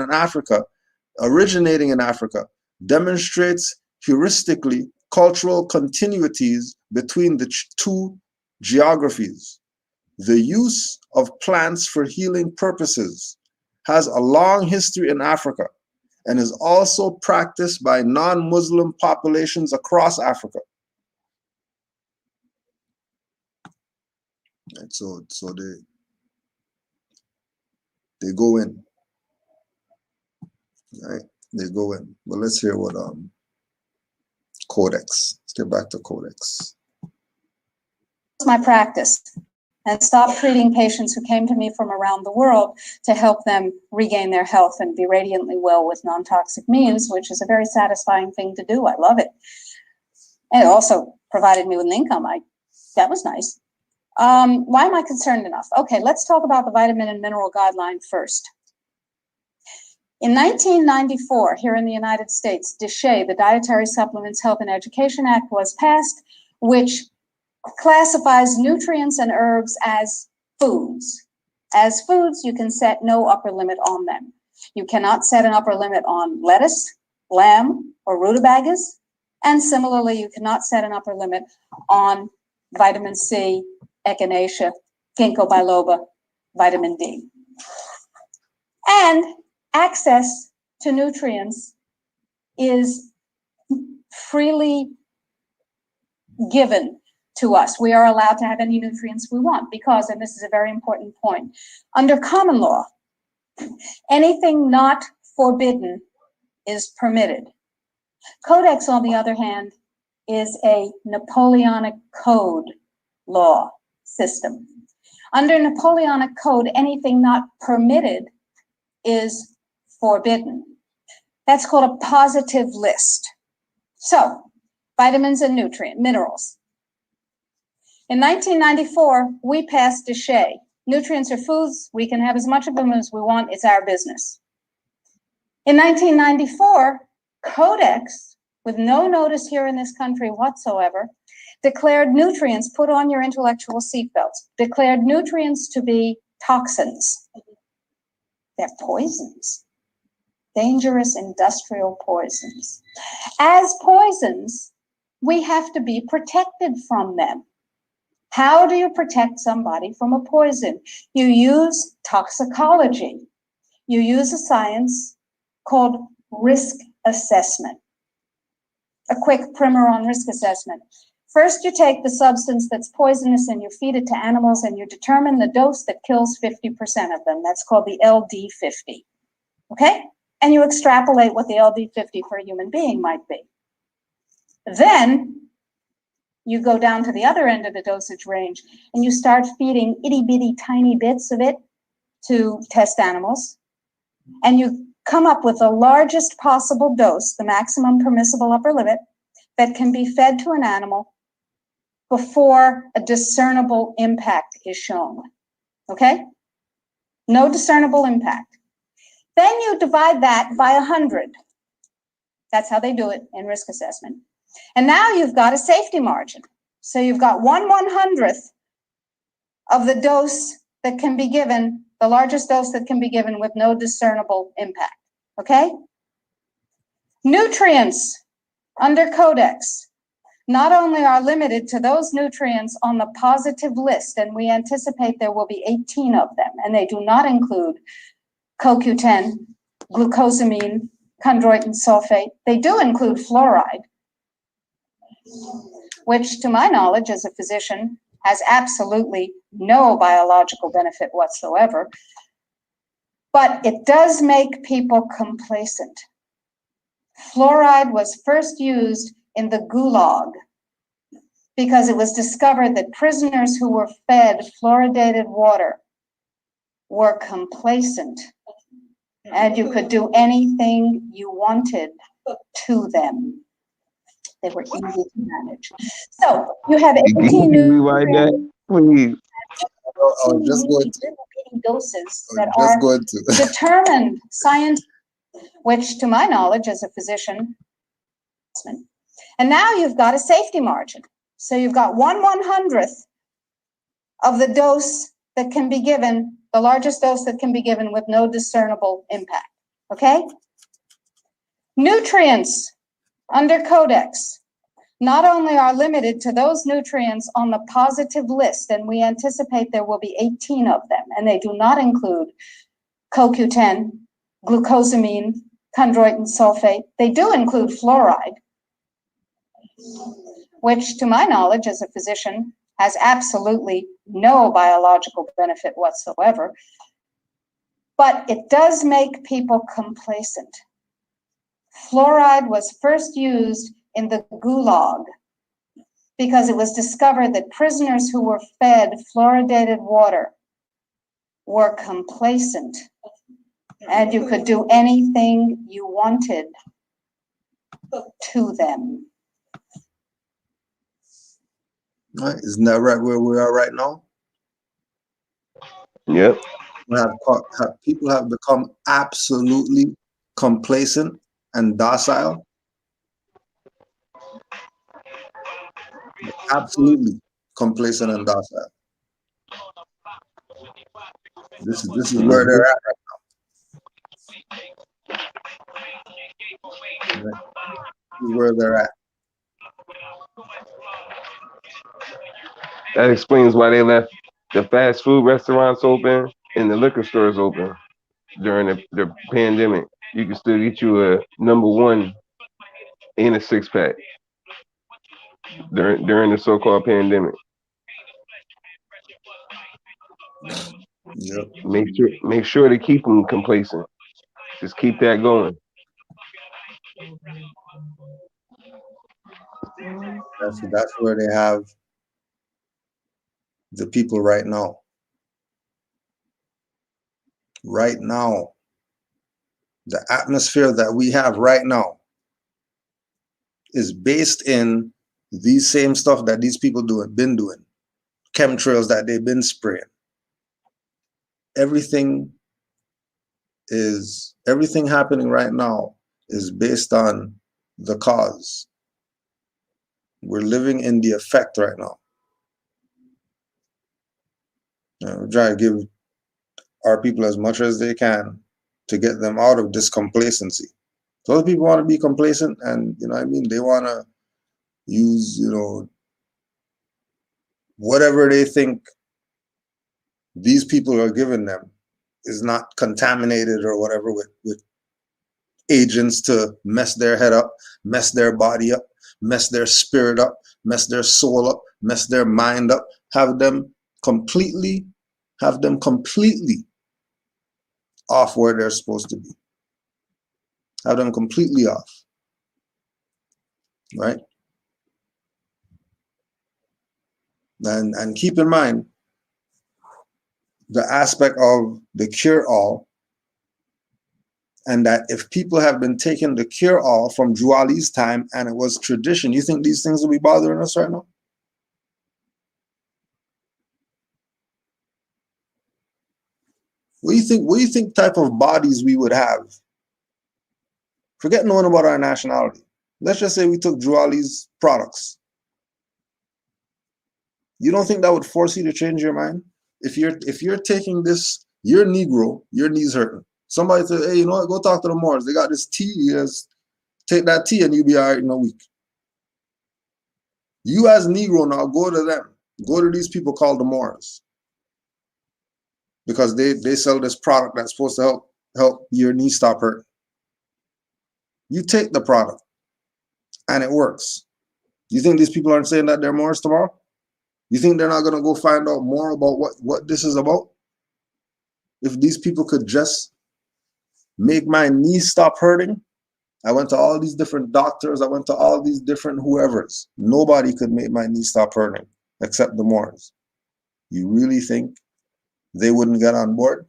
[SPEAKER 1] in Africa demonstrates heuristically cultural continuities between the two geographies. The use of plants for healing purposes has a long history in Africa and is also practiced by non-Muslim populations across Africa. And so they go in, right? They go in. But let's hear what Codex. Let's get back to Codex.
[SPEAKER 3] It's my practice, and stop treating patients who came to me from around the world to help them regain their health and be radiantly well with non-toxic means, which is a very satisfying thing to do. I love it. And it also provided me with an income. That was nice. Why am I concerned enough? Okay, let's talk about the vitamin and mineral guideline first. In 1994, here in the United States, DSHEA, the Dietary Supplements, Health and Education Act, was passed, which classifies nutrients and herbs as foods. As foods, you can set no upper limit on them. You cannot set an upper limit on lettuce, lamb, or rutabagas, and similarly, you cannot set an upper limit on vitamin C, echinacea, ginkgo biloba, vitamin D. And access to nutrients is freely given to us. We are allowed to have any nutrients we want because, and this is a very important point, under common law, anything not forbidden is permitted. Codex, on the other hand, is a Napoleonic Code law system. Under Napoleonic Code, anything not permitted is forbidden. That's called a positive list. So, vitamins and minerals. In 1994, we passed DSHEA. Nutrients are foods. We can have as much of them as we want. It's our business. In 1994, Codex, with no notice here in this country whatsoever, declared nutrients, put on your intellectual seatbelts, declared nutrients to be toxins. They're poisons, dangerous industrial poisons. As poisons, we have to be protected from them. How do you protect somebody from a poison? You use toxicology. You use a science called risk assessment. A quick primer on risk assessment. First, you take the substance that's poisonous and you feed it to animals and you determine the dose that kills 50% of them. That's called the LD50, okay? And you extrapolate what the LD50 for a human being might be. Then you go down to the other end of the dosage range and you start feeding itty bitty tiny bits of it to test animals. And you come up with the largest possible dose, the maximum permissible upper limit, that can be fed to an animal before a discernible impact is shown, okay? No discernible impact. Then you divide that by 100. That's how they do it in risk assessment. And now you've got a safety margin. So you've got 1/100th of the dose that can be given, the largest dose that can be given with no discernible impact, okay? Nutrients under Codex not only are limited to those nutrients on the positive list, and we anticipate there will be 18 of them, and they do not include CoQ10, glucosamine, chondroitin sulfate. They do include fluoride, which to my knowledge as a physician has absolutely no biological benefit whatsoever, but it does make people complacent. Fluoride was first used in the Gulag because it was discovered that prisoners who were fed fluoridated water were complacent. and you could do anything you wanted to them. They were easy to manage. So you have
[SPEAKER 4] Can
[SPEAKER 3] 18
[SPEAKER 4] you rewind that,
[SPEAKER 3] nutrients,
[SPEAKER 4] please?
[SPEAKER 1] I was just going to.
[SPEAKER 3] little bitty doses
[SPEAKER 1] I
[SPEAKER 3] that
[SPEAKER 1] was just
[SPEAKER 3] are
[SPEAKER 1] going to.
[SPEAKER 3] determined scientifically, which to my knowledge as a physician, and now you've got a safety margin. So you've got 1/100th of the dose that can be given, the largest dose that can be given with no discernible impact, okay? Nutrients under Codex not only are limited to those nutrients on the positive list, and we anticipate there will be 18 of them, and they do not include CoQ10, glucosamine, chondroitin sulfate. They do include fluoride, which to my knowledge as a physician has absolutely no biological benefit whatsoever, but it does make people complacent. Fluoride was first used in the Gulag because it was discovered that prisoners who were fed fluoridated water were complacent, and you could do anything you wanted to them.
[SPEAKER 1] Right? Isn't that right where we are right now?
[SPEAKER 4] Yep.
[SPEAKER 1] People have become absolutely complacent and docile. Absolutely complacent and docile. This is where they're at right now. Right? This is where they're at.
[SPEAKER 4] That explains why they left the fast food restaurants open and the liquor stores open during the pandemic. You can still get you a #1 and a 6-pack during the so-called pandemic.
[SPEAKER 1] Yep.
[SPEAKER 4] Make sure to keep them complacent. Just keep that going.
[SPEAKER 1] That's where they have the people right now. Right now, the atmosphere that we have right now is based in these same stuff that these people been doing, chemtrails that they've been spraying. Everything happening right now is based on the cause. We're living in the effect right now. We try to give our people as much as they can to get them out of this complacency. Those people want to be complacent, and you know what I mean, they want to use, you know, whatever they think these people are giving them is not contaminated or whatever with agents to mess their head up, mess their body up, mess their spirit up, mess their soul up, mess their mind up, have them completely off where they're supposed to be. Have them completely off, right? And keep in mind the aspect of the cure-all, and that if people have been taking the cure-all from Drew Ali's time and it was tradition, you think these things will be bothering us right now? What do you think type of bodies we would have? Forget knowing about our nationality. Let's just say we took Drew Ali's products. You don't think that would force you to change your mind? If you're taking this, you're Negro, your knees hurting. Somebody says, hey, you know what, go talk to the Moors. They got this tea, take that tea and you'll be all right in a week. You as Negro now, go to them. Go to these people called the Moors. Because they sell this product that's supposed to help your knee stop hurting. You take the product and it works. You think these people aren't saying that they're Moors tomorrow? You think they're not going to go find out more about what this is about? If these people could just make my knee stop hurting, I went to all these different doctors, I went to all these different whoever's. Nobody could make my knee stop hurting except the Moors. You really think they wouldn't get on board?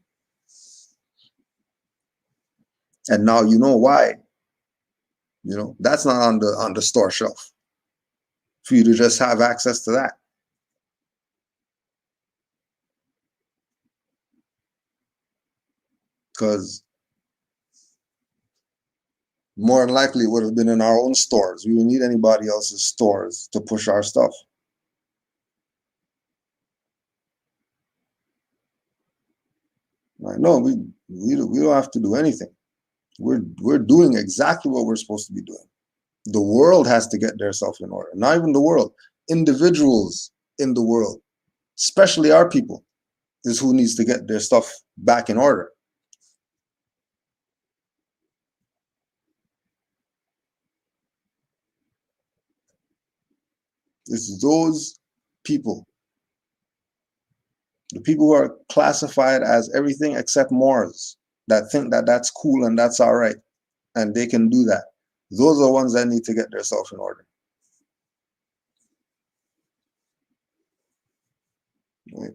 [SPEAKER 1] And now you know why. You know, that's not on the store shelf for you to just have access to that. Because more than likely it would have been in our own stores. We wouldn't need anybody else's stores to push our stuff. Right? No, we don't have to do anything. We're doing exactly what we're supposed to be doing. The world has to get their stuff in order. Not even the world. Individuals in the world, especially our people, is who needs to get their stuff back in order. It's those people, the people who are classified as everything except Moors, that think that that's cool and that's all right, and they can do that. Those are the ones that need to get themselves in order. Right?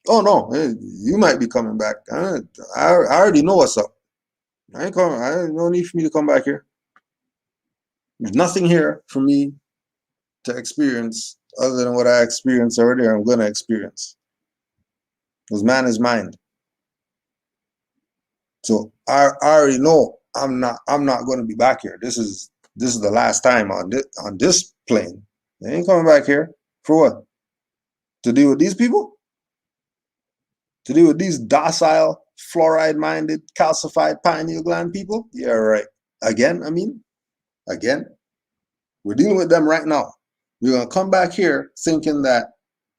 [SPEAKER 1] Oh no, you might be coming back. I already know what's up. I ain't coming. No need for me to come back here. There's nothing here for me to experience other than what I experienced already, or I'm gonna experience. Because man is mind. So I already know I'm not going to be back here. This is the last time on this plane. They ain't coming back here for what? To deal with these people? To deal with these docile, fluoride-minded, calcified pineal gland people? Yeah, right. Again, we're dealing with them right now. We're gonna come back here thinking that,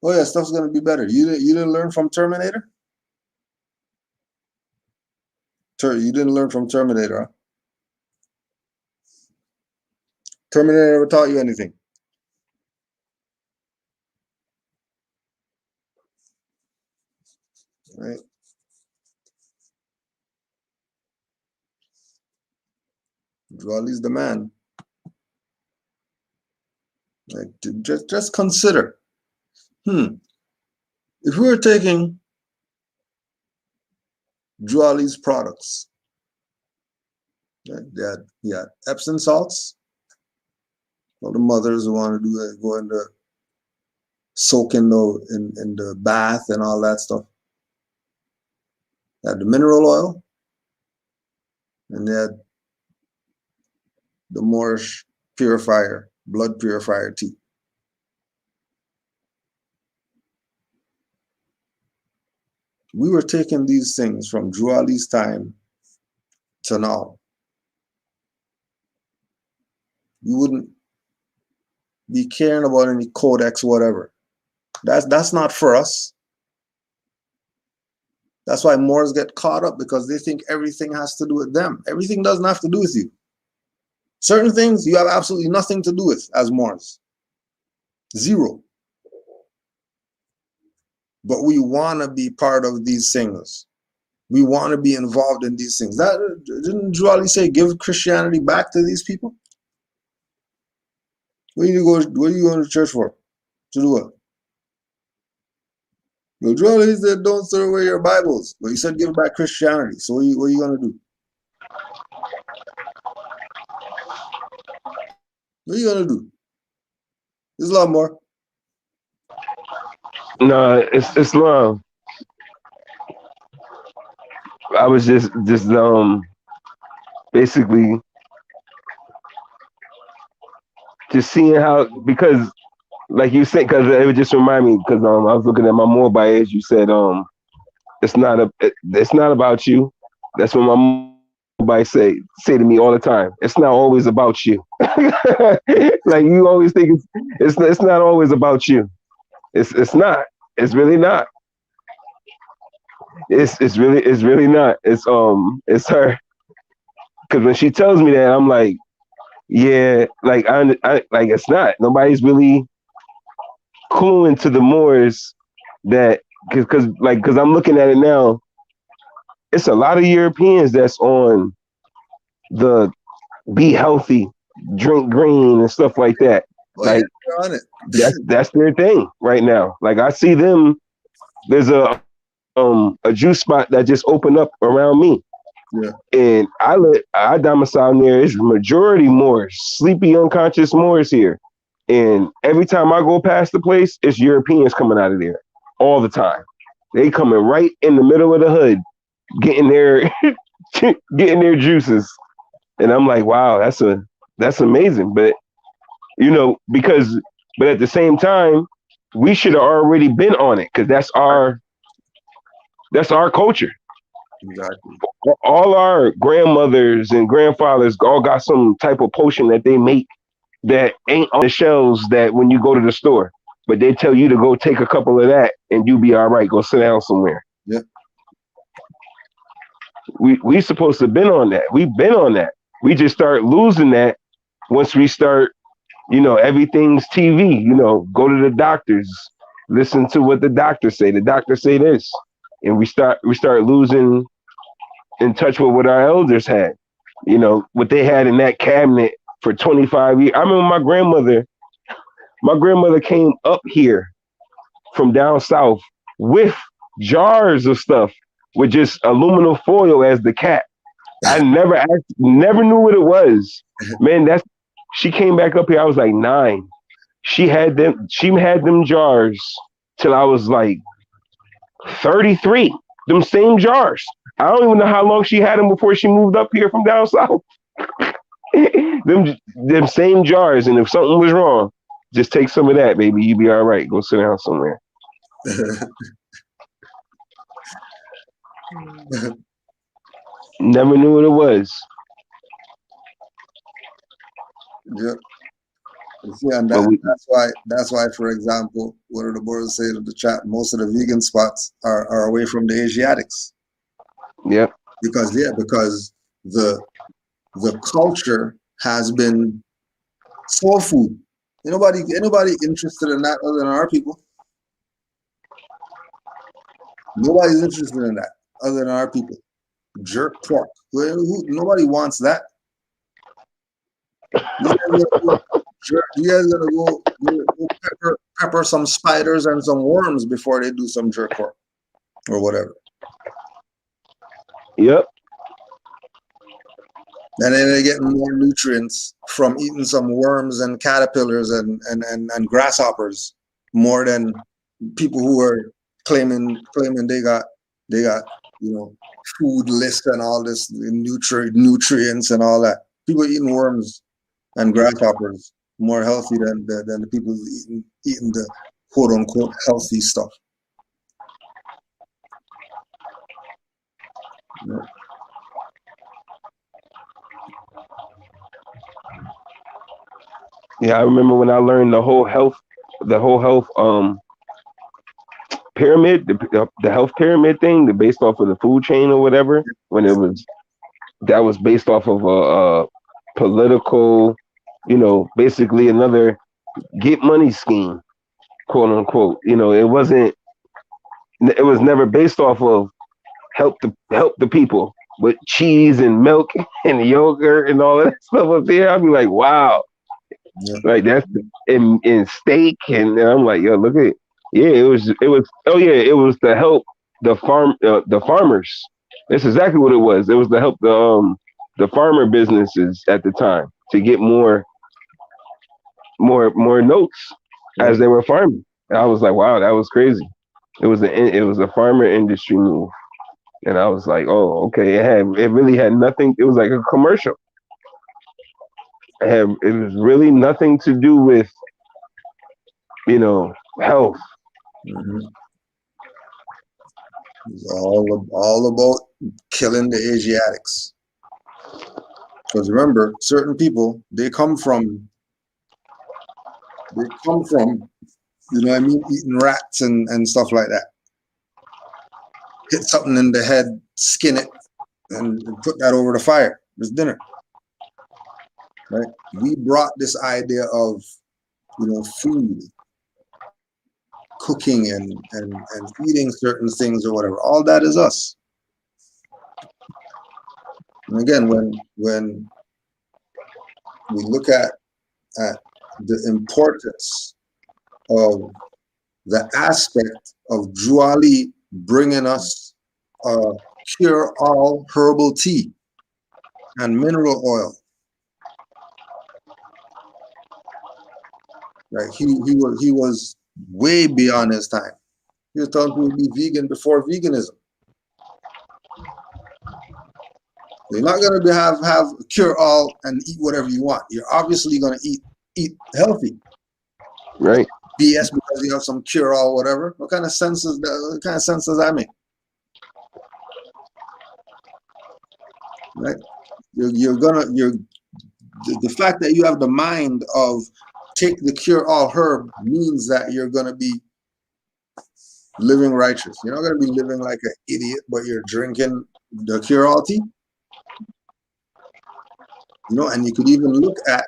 [SPEAKER 1] oh yeah, stuff's gonna be better. You didn't learn from Terminator? You didn't learn from Terminator, huh? Terminator never taught you anything. Right? Raleig's the man. Like, just consider, if we were taking Jwali's products, right, he had Epsom salts. All the mothers who want to do it, go in the soak in the bath and all that stuff. They had the mineral oil, and they had the Moorish purifier, blood purifier tea. We were taking these things from Jwali's time to now. We wouldn't be caring about any codex, whatever. That's not for us. That's why Moors get caught up, because they think everything has to do with them. Everything doesn't have to do with you. Certain things you have absolutely nothing to do with as Moors. Zero. But we want to be part of these things. We want to be involved in these things. That didn't Jwali say, give Christianity back to these people? What are you going to church for? To do what? Well, Jwali said, don't throw away your Bibles. But he said, give back Christianity. So what are you going to do? What are you going to do? There's a lot more.
[SPEAKER 4] No, it's Islam. I was just basically just seeing how, because like you said, because it would just remind me, because I was looking at my mobile as you said, it's not about you. That's what my mobile say to me all the time. It's not always about you. Like you always think it's not always about you. It's not. It's really not. It's really not. It's her. Because when she tells me that, I'm like, yeah, like I like it's not. Nobody's really cluing to the Moors that, because I'm looking at it now. It's a lot of Europeans that's on the be healthy, drink green and stuff like that.
[SPEAKER 1] Oh,
[SPEAKER 4] like
[SPEAKER 1] yeah, on it.
[SPEAKER 4] that's their thing right now. Like I see them. There's a juice spot that just opened up around me.
[SPEAKER 1] Yeah.
[SPEAKER 4] And I domicile near, it's majority Moors, sleepy unconscious Moors here. And every time I go past the place, it's Europeans coming out of there all the time. They coming right in the middle of the hood, getting their getting their juices. And I'm like, wow, that's amazing. But but at the same time, we should have already been on it because that's our culture.
[SPEAKER 1] Exactly.
[SPEAKER 4] All our grandmothers and grandfathers all got some type of potion that they make that ain't on the shelves that when you go to the store, but they tell you to go take a couple of that and you be all right. Go sit down somewhere.
[SPEAKER 1] Yeah.
[SPEAKER 4] We supposed to have been on that. We've been on that. We just start losing that once we start, everything's TV, go to the doctors, listen to what the doctors say. The doctors say this. And we start losing in touch with what our elders had, what they had in that cabinet for 25 years. I remember my grandmother came up here from down south with jars of stuff with just aluminum foil as the cap. I never knew what it was. Man, she came back up here. I was like 9. She had them jars till I was like 33. Them same jars. I don't even know how long she had them before she moved up here from down south. them same jars, and if something was wrong, just take some of that, baby. You be all right. Go sit down somewhere. Never knew what it was.
[SPEAKER 1] Yeah. See, and that's why, for example, one of the boys said in the chat, most of the vegan spots are away from the Asiatics.
[SPEAKER 4] Yeah.
[SPEAKER 1] Because the culture has been soul food. Anybody interested in that other than our people? Nobody's interested in that other than our people. Jerk pork. Nobody wants that. You guys gotta go pepper some spiders and some worms before they do some jerk pork or whatever.
[SPEAKER 4] Yep.
[SPEAKER 1] And then they're getting more nutrients from eating some worms and caterpillars and grasshoppers more than people who are claiming they got food list and all this nutrients and all that. People eating worms and grasshoppers more healthy than the people eating the quote unquote healthy stuff. Yeah.
[SPEAKER 4] Yeah, I remember when I learned the whole health pyramid, the health pyramid thing, based off of the food chain or whatever, when that was based off of a political, basically another get money scheme, quote unquote. It was never based off of help the people with cheese and milk and yogurt and all that stuff up there. I'd be like, wow.
[SPEAKER 1] Yeah.
[SPEAKER 4] Like that's in steak, and I'm like, yo, look at it. Yeah, it was to help the farmers. That's exactly what it was. It was to help the farmer businesses at the time to get more notes as they were farming. And I was like, wow, that was crazy. It was a farmer industry move, and I was like, oh, okay. It really had nothing. It was like a commercial. It was really nothing to do with, health.
[SPEAKER 1] Mm-hmm. It's all about killing the Asiatics. Because remember, certain people, they come from, eating rats and stuff like that. Hit something in the head, skin it, and put that over the fire. It's dinner. Right? We brought this idea of, food, cooking and eating certain things or whatever. All that is us. And again, when we look at the importance of the aspect of Juali bringing us cure-all herbal tea and mineral oil. Right? He was way beyond his time. He was telling people to be vegan before veganism. You're not going to have cure-all and eat whatever you want. You're obviously going to eat healthy.
[SPEAKER 4] Right.
[SPEAKER 1] BS because you have some cure-all, whatever. What kind of sense does that make? Right? The fact that you have the mind of take the cure-all herb means that you're gonna be living righteous. You're not gonna be living like an idiot, but you're drinking the cure-all tea. You know, and you can even look at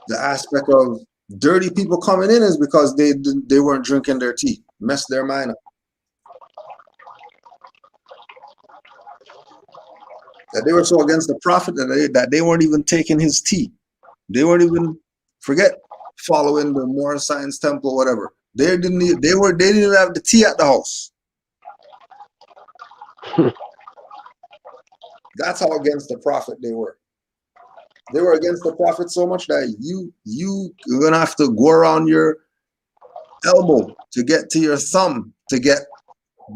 [SPEAKER 1] the aspect of dirty people coming in is because they weren't drinking their tea, messed their mind up. That they were so against the prophet that they weren't even taking his tea. They weren't even following the Moorish Science Temple, whatever. They didn't even have the tea at the house. That's how against the prophet they were. They were against the prophet so much that you're gonna have to go around your elbow to get to your thumb to get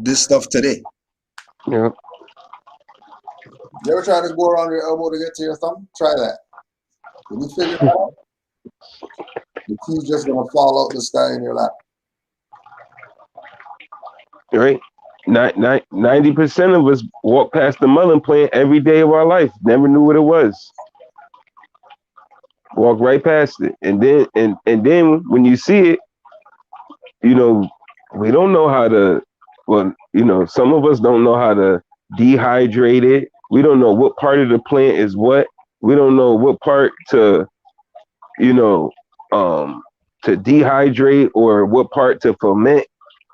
[SPEAKER 1] this stuff today.
[SPEAKER 4] Yeah.
[SPEAKER 1] You ever try to go around your elbow to get to your thumb? Try that. When you figure that out, the tea's just gonna fall out the sky in your lap.
[SPEAKER 4] Right. 90% of us walk past the mullein plant every day of our life. Never knew what it was. Walk right past it, and then when you see it, you know, we don't know how to. Well, you know, some of us don't know how to dehydrate it. We don't know what part of the plant is what. We don't know what part to, you know, to dehydrate or what part to ferment.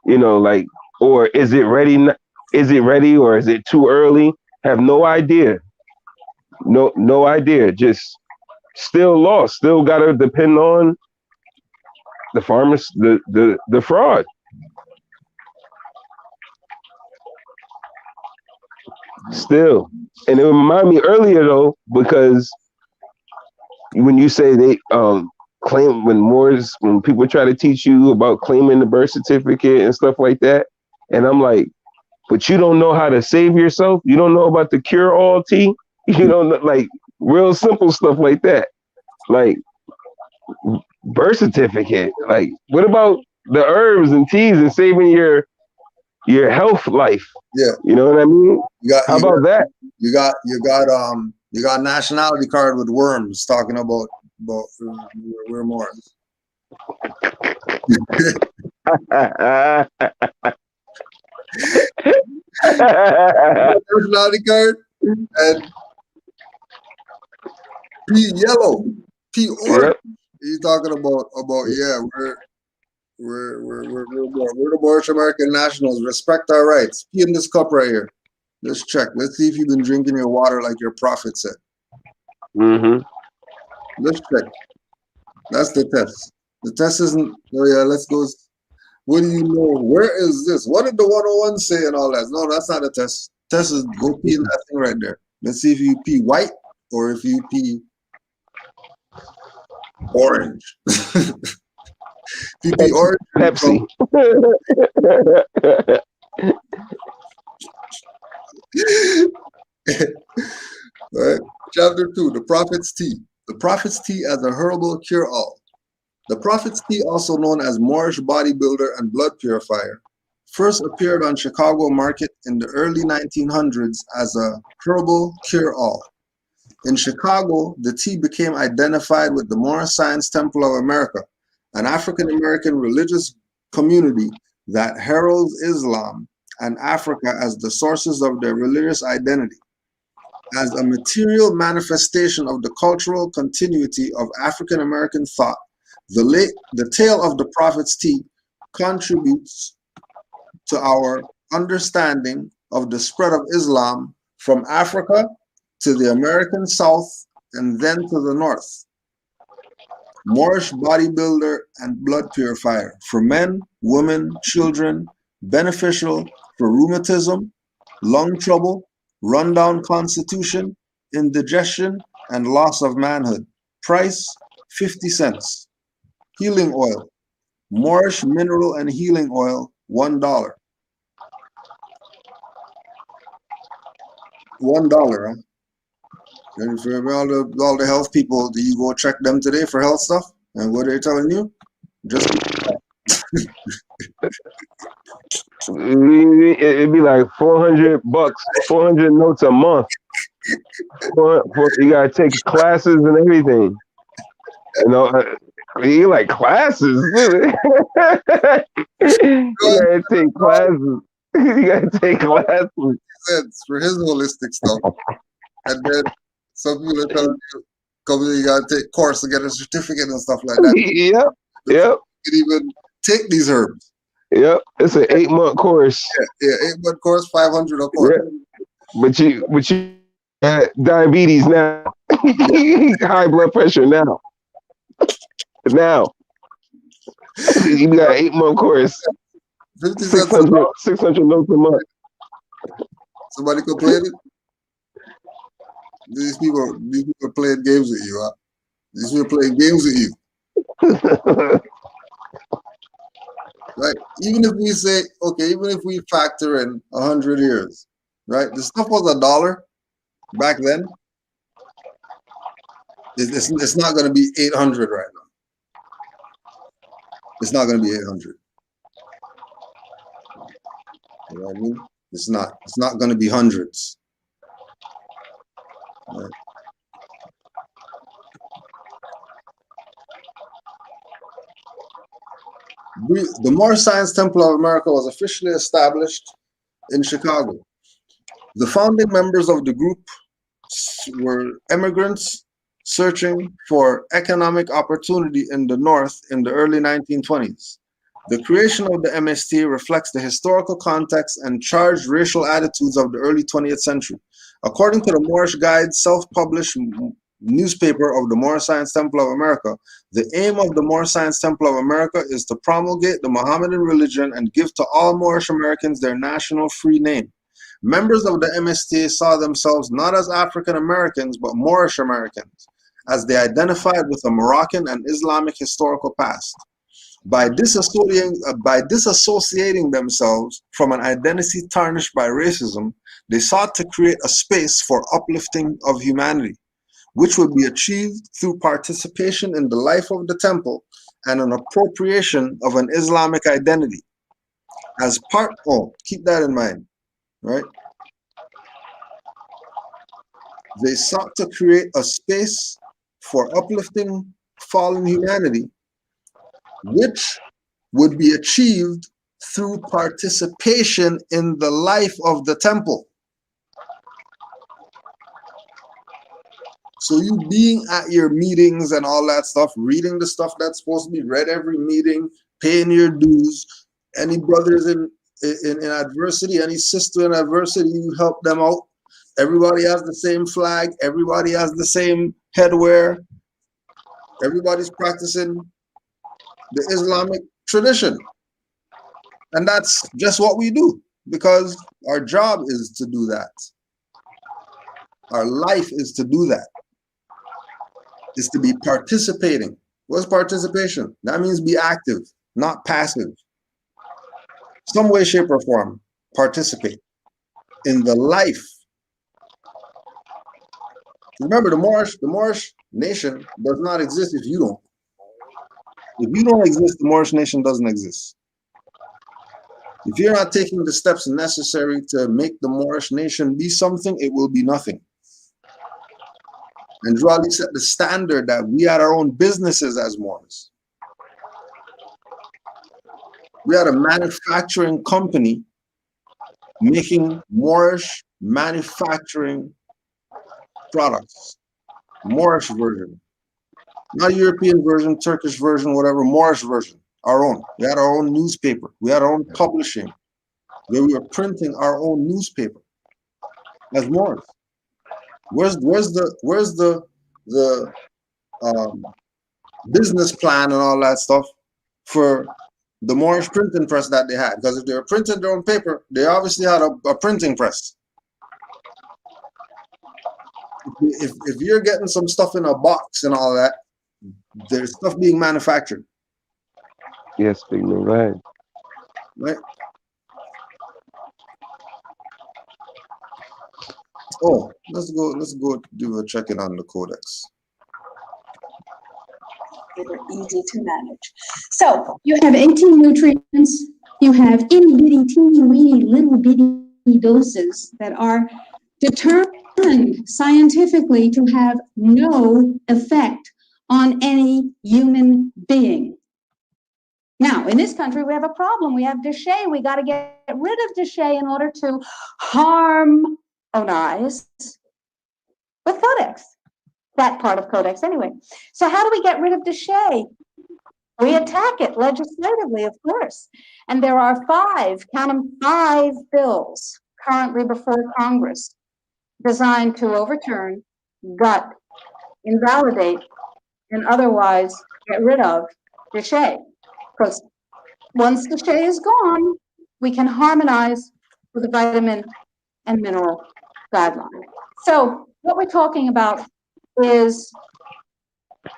[SPEAKER 4] You know, like, or is it ready? Is it ready or is it too early? Have no idea. No idea. Just still lost. Still got to depend on the farmers, the fraud. Still, and it reminded me earlier though, because when you say they claim when people try to teach you about claiming the birth certificate and stuff like that, and I'm like, but you don't know how to save yourself. You don't know about the cure-all tea. You don't know, like real simple stuff like that. Like birth certificate. Like what about the herbs and teas and saving your health life?
[SPEAKER 1] Yeah.
[SPEAKER 4] You know what I mean? How about that?
[SPEAKER 1] You got nationality card with worms talking about we're Morris. Nationality card and P yellow, P orange. Yep. He's talking about yeah, we're the Moorish American nationals. Respect our rights. Pee in this cup right here. Let's check. Let's see if you've been drinking your water like your prophet said.
[SPEAKER 4] Mm-hmm.
[SPEAKER 1] Let's check. That's the test. The test isn't, oh yeah, let's go. What do you know? Where is this? What did the 101 say and all that? No, that's not a test. Test is go pee in that thing right there. Let's see if you pee white or if you pee orange. If you pee orange,
[SPEAKER 4] Pepsi.
[SPEAKER 1] Right. Chapter 2, the prophet's tea. The prophet's tea as a herbal cure-all. The prophet's tea, also known as Moorish bodybuilder and blood purifier, first appeared on Chicago market in the early 1900s as a herbal cure-all. In Chicago, the tea became identified with the Moorish Science Temple of America, an African-American religious community that heralds Islam and Africa as the sources of their religious identity. As a material manifestation of the cultural continuity of African-American thought, the tale of the prophet's tea contributes to our understanding of the spread of Islam from Africa to the American South and then to the North. Moorish bodybuilder and blood purifier for men, women, children, beneficial for rheumatism, lung trouble, rundown constitution, indigestion, and loss of manhood. Price 50 cents. Healing oil. Moorish mineral and healing oil, $1. $1, huh? And for all the health people, do you go check them today for health stuff? And what are they telling you? Just
[SPEAKER 4] It'd be like $400, 400 notes a month. You gotta take classes and everything. You know, you like classes? You gotta take classes. You gotta take classes.
[SPEAKER 1] for his holistic stuff. And then some people are telling you, come here, you gotta take course to get a certificate and stuff like that.
[SPEAKER 4] Yep.
[SPEAKER 1] You can even take these herbs.
[SPEAKER 4] Yep. It's an 8-month course.
[SPEAKER 1] Yeah, 8-month course, 500 a course.
[SPEAKER 4] Yeah. But you diabetes now. High blood pressure now. Now. You got an 8-month course.
[SPEAKER 1] 50 cents
[SPEAKER 4] 600 notes a month.
[SPEAKER 1] Somebody complaining? These people are playing games with you, huh? These people are playing games with you. Right? Even if we say, okay, even if we factor in 100 years, right? The stuff was $1 back then. It's not going to be 800 right now. It's not going to be 800. You know what I mean? It's not going to be hundreds. Right? The Moorish Science Temple of America was officially established in Chicago. The founding members of the group were immigrants searching for economic opportunity in the North in the early 1920s. The creation of the MST reflects the historical context and charged racial attitudes of the early 20th century. According to the Moorish Guide, self-published newspaper of the Moorish Science Temple of America, the aim of the Moorish Science Temple of America is to promulgate the Mohammedan religion and give to all Moorish Americans their national free name. Members of the MST saw themselves not as African Americans, but Moorish Americans, as they identified with a Moroccan and Islamic historical past. By disassociating themselves from an identity tarnished by racism, they sought to create a space for uplifting of humanity, which would be achieved through participation in the life of the temple and an appropriation of an Islamic identity. As part, keep that in mind, right? They sought to create a space for uplifting fallen humanity, which would be achieved through participation in the life of the temple. So you being at your meetings and all that stuff, reading the stuff that's supposed to be read every meeting, paying your dues, any brothers in adversity, any sister in adversity, you help them out. Everybody has the same flag. Everybody has the same headwear. Everybody's practicing the Islamic tradition. And that's just what we do, because our job is to do that. Our life is to do that. Is to be participating. What's participation? That means be active, not passive. Some way, shape, or form, participate in the life. Remember, the Moorish nation does not exist if you don't. If you don't exist, the Moorish nation doesn't exist. If you're not taking the steps necessary to make the Moorish nation be something, it will be nothing. And Raleigh set the standard that we had our own businesses as Moors. We had a manufacturing company making Moorish manufacturing products. Moorish version. Not European version, Turkish version, whatever, Moorish version. Our own. We had our own newspaper. We had our own publishing, where we were printing our own newspaper as Moors. Where's the business plan and all that stuff for the more printing press that they had. Because if they were printing their own paper, they obviously had a printing press. If you're getting some stuff in a box and all that, there's stuff being manufactured,
[SPEAKER 4] Yes, big man. Go ahead.
[SPEAKER 1] right? Oh, let's go do a check-in on the codex.
[SPEAKER 3] They're easy to manage. So you have 18 nutrients. You have itty bitty, teeny weeny, little bitty doses that are determined scientifically to have no effect on any human being. Now, in this country, we have a problem. We have Deshay. We got to get rid of Deshay in order to harmonize with Codex. That part of Codex, anyway. So how do we get rid of Deshay? We attack it legislatively, of course. And there are 5, count them, 5 bills currently before Congress designed to overturn, gut, invalidate, and otherwise get rid of Deshay. Because once Deshay is gone, we can harmonize with the vitamin and mineral guideline. So what we're talking about is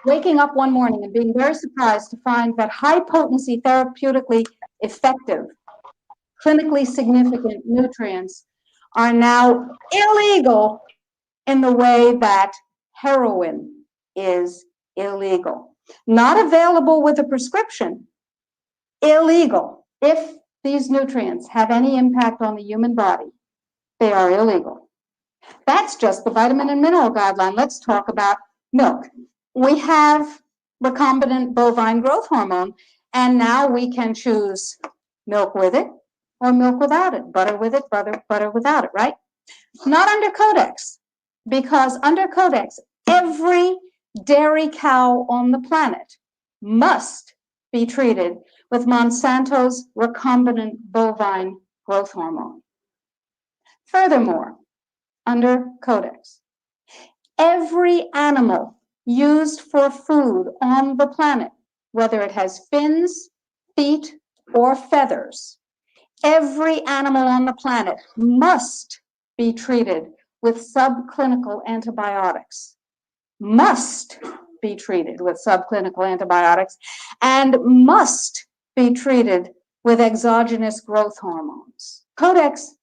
[SPEAKER 3] waking up one morning and being very surprised to find that high potency, therapeutically effective, clinically significant nutrients are now illegal in the way that heroin is illegal. Not available with a prescription, illegal. If these nutrients have any impact on the human body, they are illegal. That's just the vitamin and mineral guideline. Let's talk about milk. We have recombinant bovine growth hormone, and now we can choose milk with it or milk without it, butter with it, butter without it, right? Not under Codex, because under Codex, every dairy cow on the planet must be treated with Monsanto's recombinant bovine growth hormone. Furthermore, under Codex, every animal used for food on the planet, whether it has fins, feet, or feathers, every animal on the planet must be treated with subclinical antibiotics, must be treated with subclinical antibiotics, and must be treated with exogenous growth hormones. Codex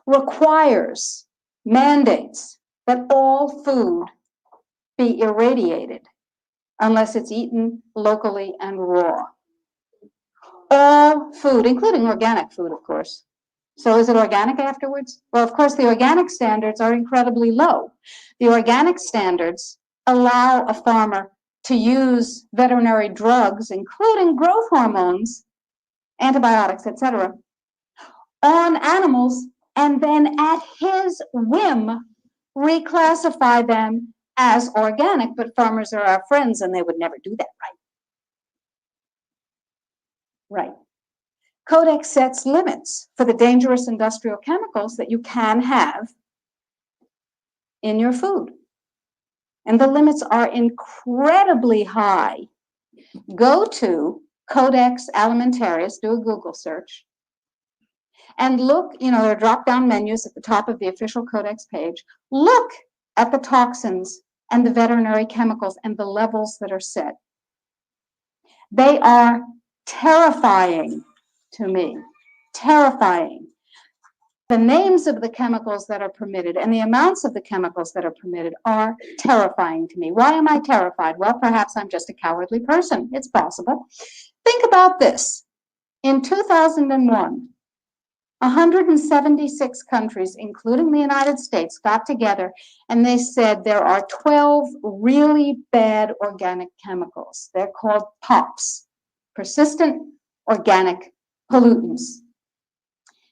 [SPEAKER 3] requires, mandates that all food be irradiated unless it's eaten locally and raw. All food, including organic food, of course. So is it organic afterwards? Well, of course, the organic standards are incredibly low. The organic standards allow a farmer to use veterinary drugs, including growth hormones, antibiotics, etc., on animals, and then at his whim reclassify them as organic, but farmers are our friends and they would never do that, right? Right. Codex sets limits for the dangerous industrial chemicals that you can have in your food. And the limits are incredibly high. Go to Codex Alimentarius, do a Google search, and look, there are drop-down menus at the top of the official Codex page. Look at the toxins and the veterinary chemicals and the levels that are set. They are terrifying to me, terrifying. The names of the chemicals that are permitted and the amounts of the chemicals that are permitted are terrifying to me. Why am I terrified? Well, perhaps I'm just a cowardly person. It's possible. Think about this. In 2001, 176 countries, including the United States, got together and they said there are 12 really bad organic chemicals. They're called POPs, persistent organic pollutants.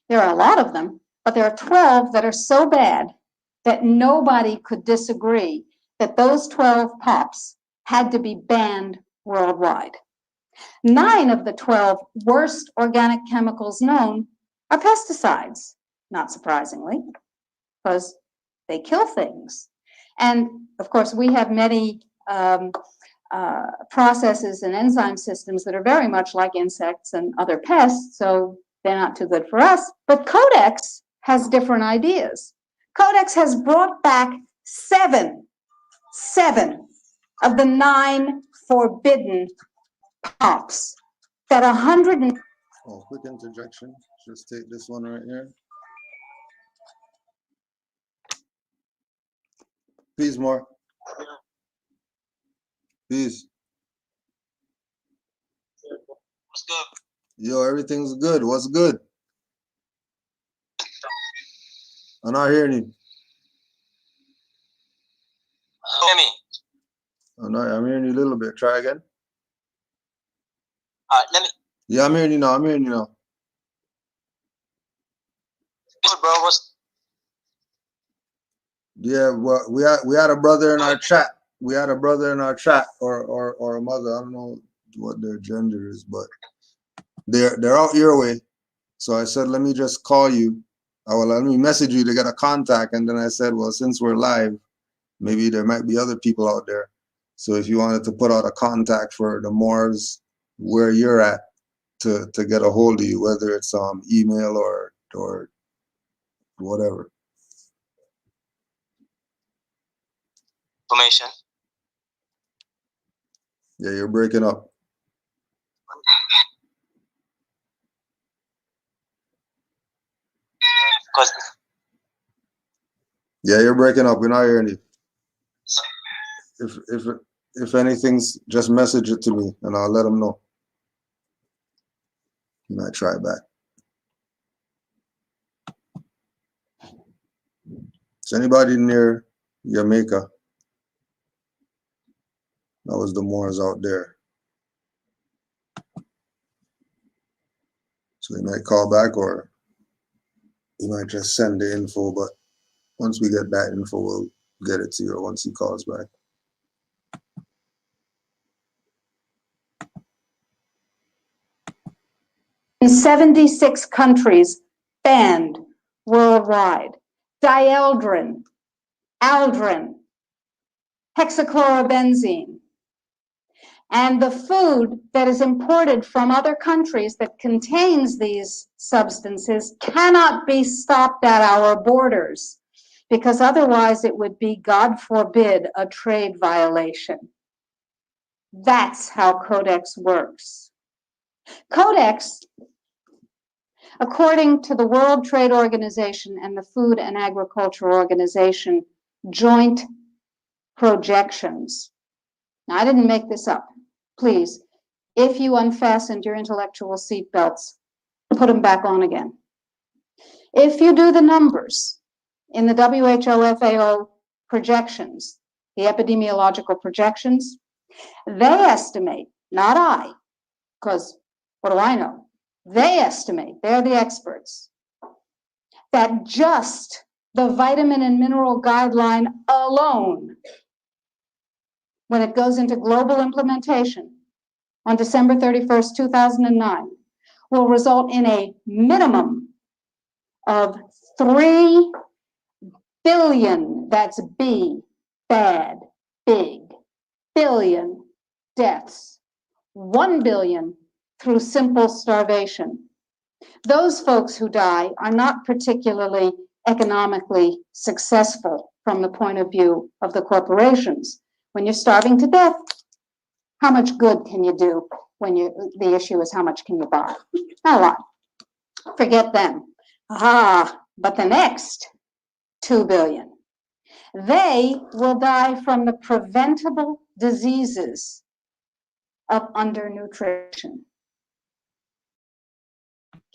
[SPEAKER 3] There are a lot of them, but there are 12 that are so bad that nobody could disagree that those 12 POPs had to be banned worldwide. 9 of the 12 worst organic chemicals known are pesticides, not surprisingly, because they kill things. And of course, we have many processes and enzyme systems that are very much like insects and other pests, so they're not too good for us. But Codex has different ideas. Codex has brought back seven of the 9 forbidden pops that 100 and
[SPEAKER 1] Oh, quick interjection. Just take this one right here. Peace, more. Peace.
[SPEAKER 5] What's good?
[SPEAKER 1] Yo, everything's good. What's good? I'm not hearing you.
[SPEAKER 5] Hear me?
[SPEAKER 1] I'm hearing you a little bit. Try again.
[SPEAKER 5] Let me.
[SPEAKER 1] Yeah, I'm hearing you now. I'm hearing you now.
[SPEAKER 5] Good, bro. What's
[SPEAKER 1] Yeah, well, we had a brother in our chat. We had a brother in our chat, or a mother. I don't know what their gender is, but they're out your way. So I said, let me just call you. Let me message you to get a contact. And then I said, well, since we're live, maybe there might be other people out there. So if you wanted to put out a contact for the Moors where you're at to get a hold of you, whether it's email or whatever.
[SPEAKER 5] information?
[SPEAKER 1] Yeah, you're breaking up.
[SPEAKER 5] Because
[SPEAKER 1] Yeah, you're breaking up. We're not hearing you. If anything's, just message it to me and I'll let them know. You might try back. Is anybody near Jamaica? That was the Moors out there. So he might call back or he might just send the info, but once we get that info, we'll get it to you once he calls back.
[SPEAKER 3] in 76 countries banned worldwide. Dieldrin, aldrin, hexachlorobenzene, and the food that is imported from other countries that contains these substances cannot be stopped at our borders, because otherwise it would be, God forbid, a trade violation. That's how Codex works. Codex, according to the World Trade Organization and the Food and Agriculture Organization joint projections. Now, I didn't make this up. Please, if you unfastened your intellectual seatbelts, put them back on again. If you do the numbers in the WHO FAO projections, the epidemiological projections, they estimate, not I, because what do I know? They estimate, they're the experts, that just the vitamin and mineral guideline alone, when it goes into global implementation on December 31st, 2009, will result in a minimum of 3 billion, that's B, bad, big, billion deaths, 1 billion through simple starvation. Those folks who die are not particularly economically successful from the point of view of the corporations. When you're starving to death, how much good can you do when the issue is how much can you buy? Not a lot. Forget them. But the next 2 billion, they will die from the preventable diseases of undernutrition.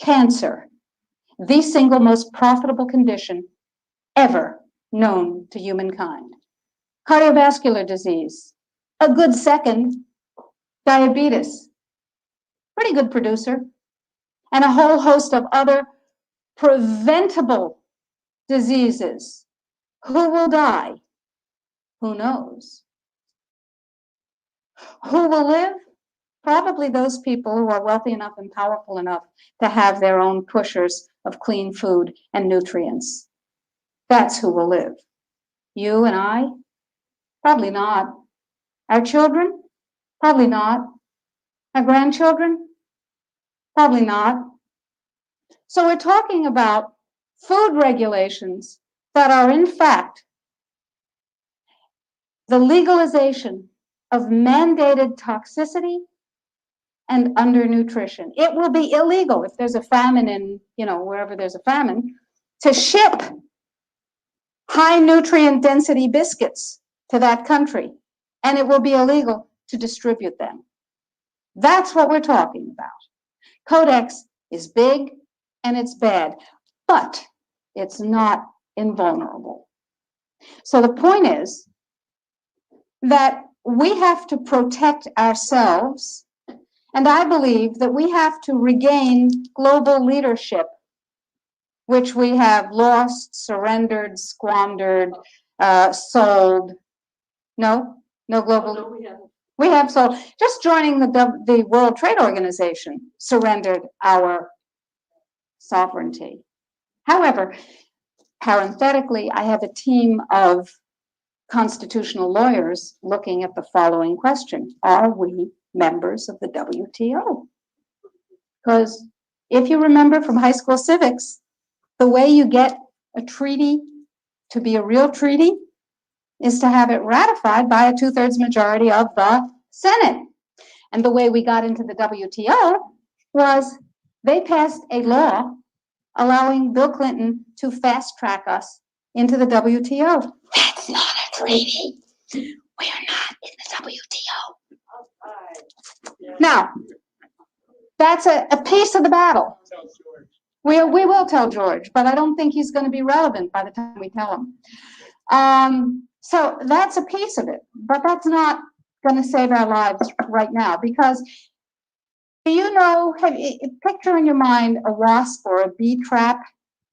[SPEAKER 3] Cancer, the single most profitable condition ever known to humankind. Cardiovascular disease, a good second. Diabetes, pretty good producer. And a whole host of other preventable diseases. Who will die? Who knows? Who will live? Probably those people who are wealthy enough and powerful enough to have their own pushers of clean food and nutrients. That's who will live. You and I? Probably not. Our children? Probably not. Our grandchildren? Probably not. So we're talking about food regulations that are in fact the legalization of mandated toxicity and undernutrition. It will be illegal if there's a famine in, wherever there's a famine, to ship high nutrient density biscuits to that country, and it will be illegal to distribute them. That's what we're talking about. Codex is big and it's bad, but it's not invulnerable. So the point is that we have to protect ourselves, and I believe that we have to regain global leadership, which we have lost, surrendered, squandered, sold. No global. No, we have sold. Just joining the World Trade Organization surrendered our sovereignty. However, parenthetically, I have a team of constitutional lawyers looking at the following question: are we members of the WTO? Because if you remember from high school civics, the way you get a treaty to be a real treaty is to have it ratified by a 2/3 majority of the Senate. And the way we got into the WTO was they passed a law allowing Bill Clinton to fast track us into the WTO. That's not a treaty. We are not in the WTO. Now, that's a piece of the battle. We will tell George, but I don't think he's going to be relevant by the time we tell him. So that's a piece of it, but that's not going to save our lives right now, because picture in your mind a wasp or a bee trap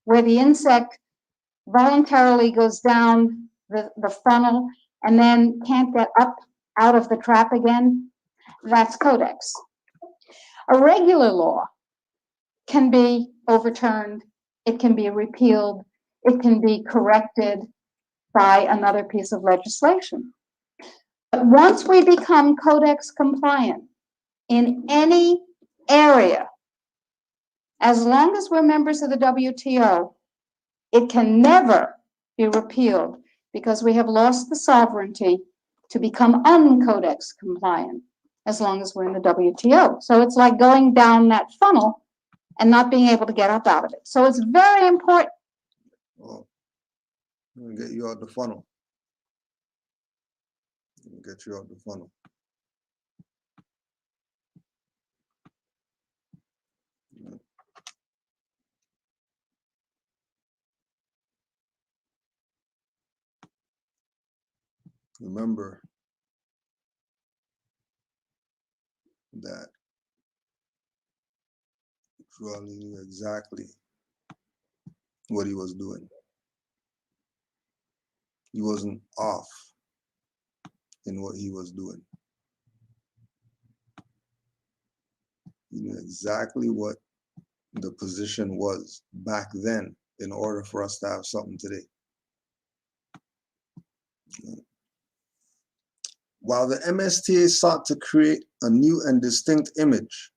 [SPEAKER 3] where the insect voluntarily goes down the funnel and then can't get up out of the trap again. That's Codex. A regular law can be overturned, it can be repealed, it can be corrected by another piece of legislation. But once we become Codex compliant in any area, as long as we're members of the WTO, it can never be repealed, because we have lost the sovereignty to become uncodex compliant as long as we're in the WTO. So it's like going down that funnel and not being able to get up out of it. So it's very important.
[SPEAKER 1] Well, I'm gonna get you out the funnel. Get you out the funnel. Remember that Raleigh knew exactly what he was doing. He wasn't off in what he was doing. He knew exactly what the position was back then in order for us to have something today. While the MSTA sought to create a new and distinct image,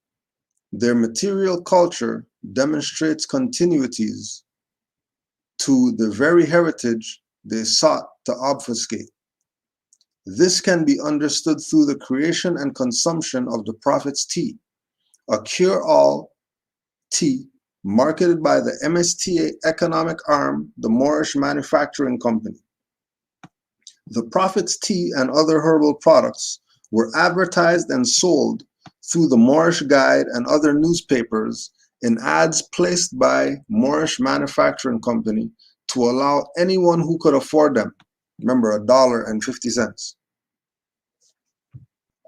[SPEAKER 1] their material culture demonstrates continuities to the very heritage they sought to obfuscate. This can be understood through the creation and consumption of the Prophet's tea, a cure-all tea marketed by the MSTA economic arm, the Moorish Manufacturing Company. The Prophet's tea and other herbal products were advertised and sold through the Moorish Guide and other newspapers in ads placed by Moorish Manufacturing Company to allow anyone who could afford them. Remember, $1.50.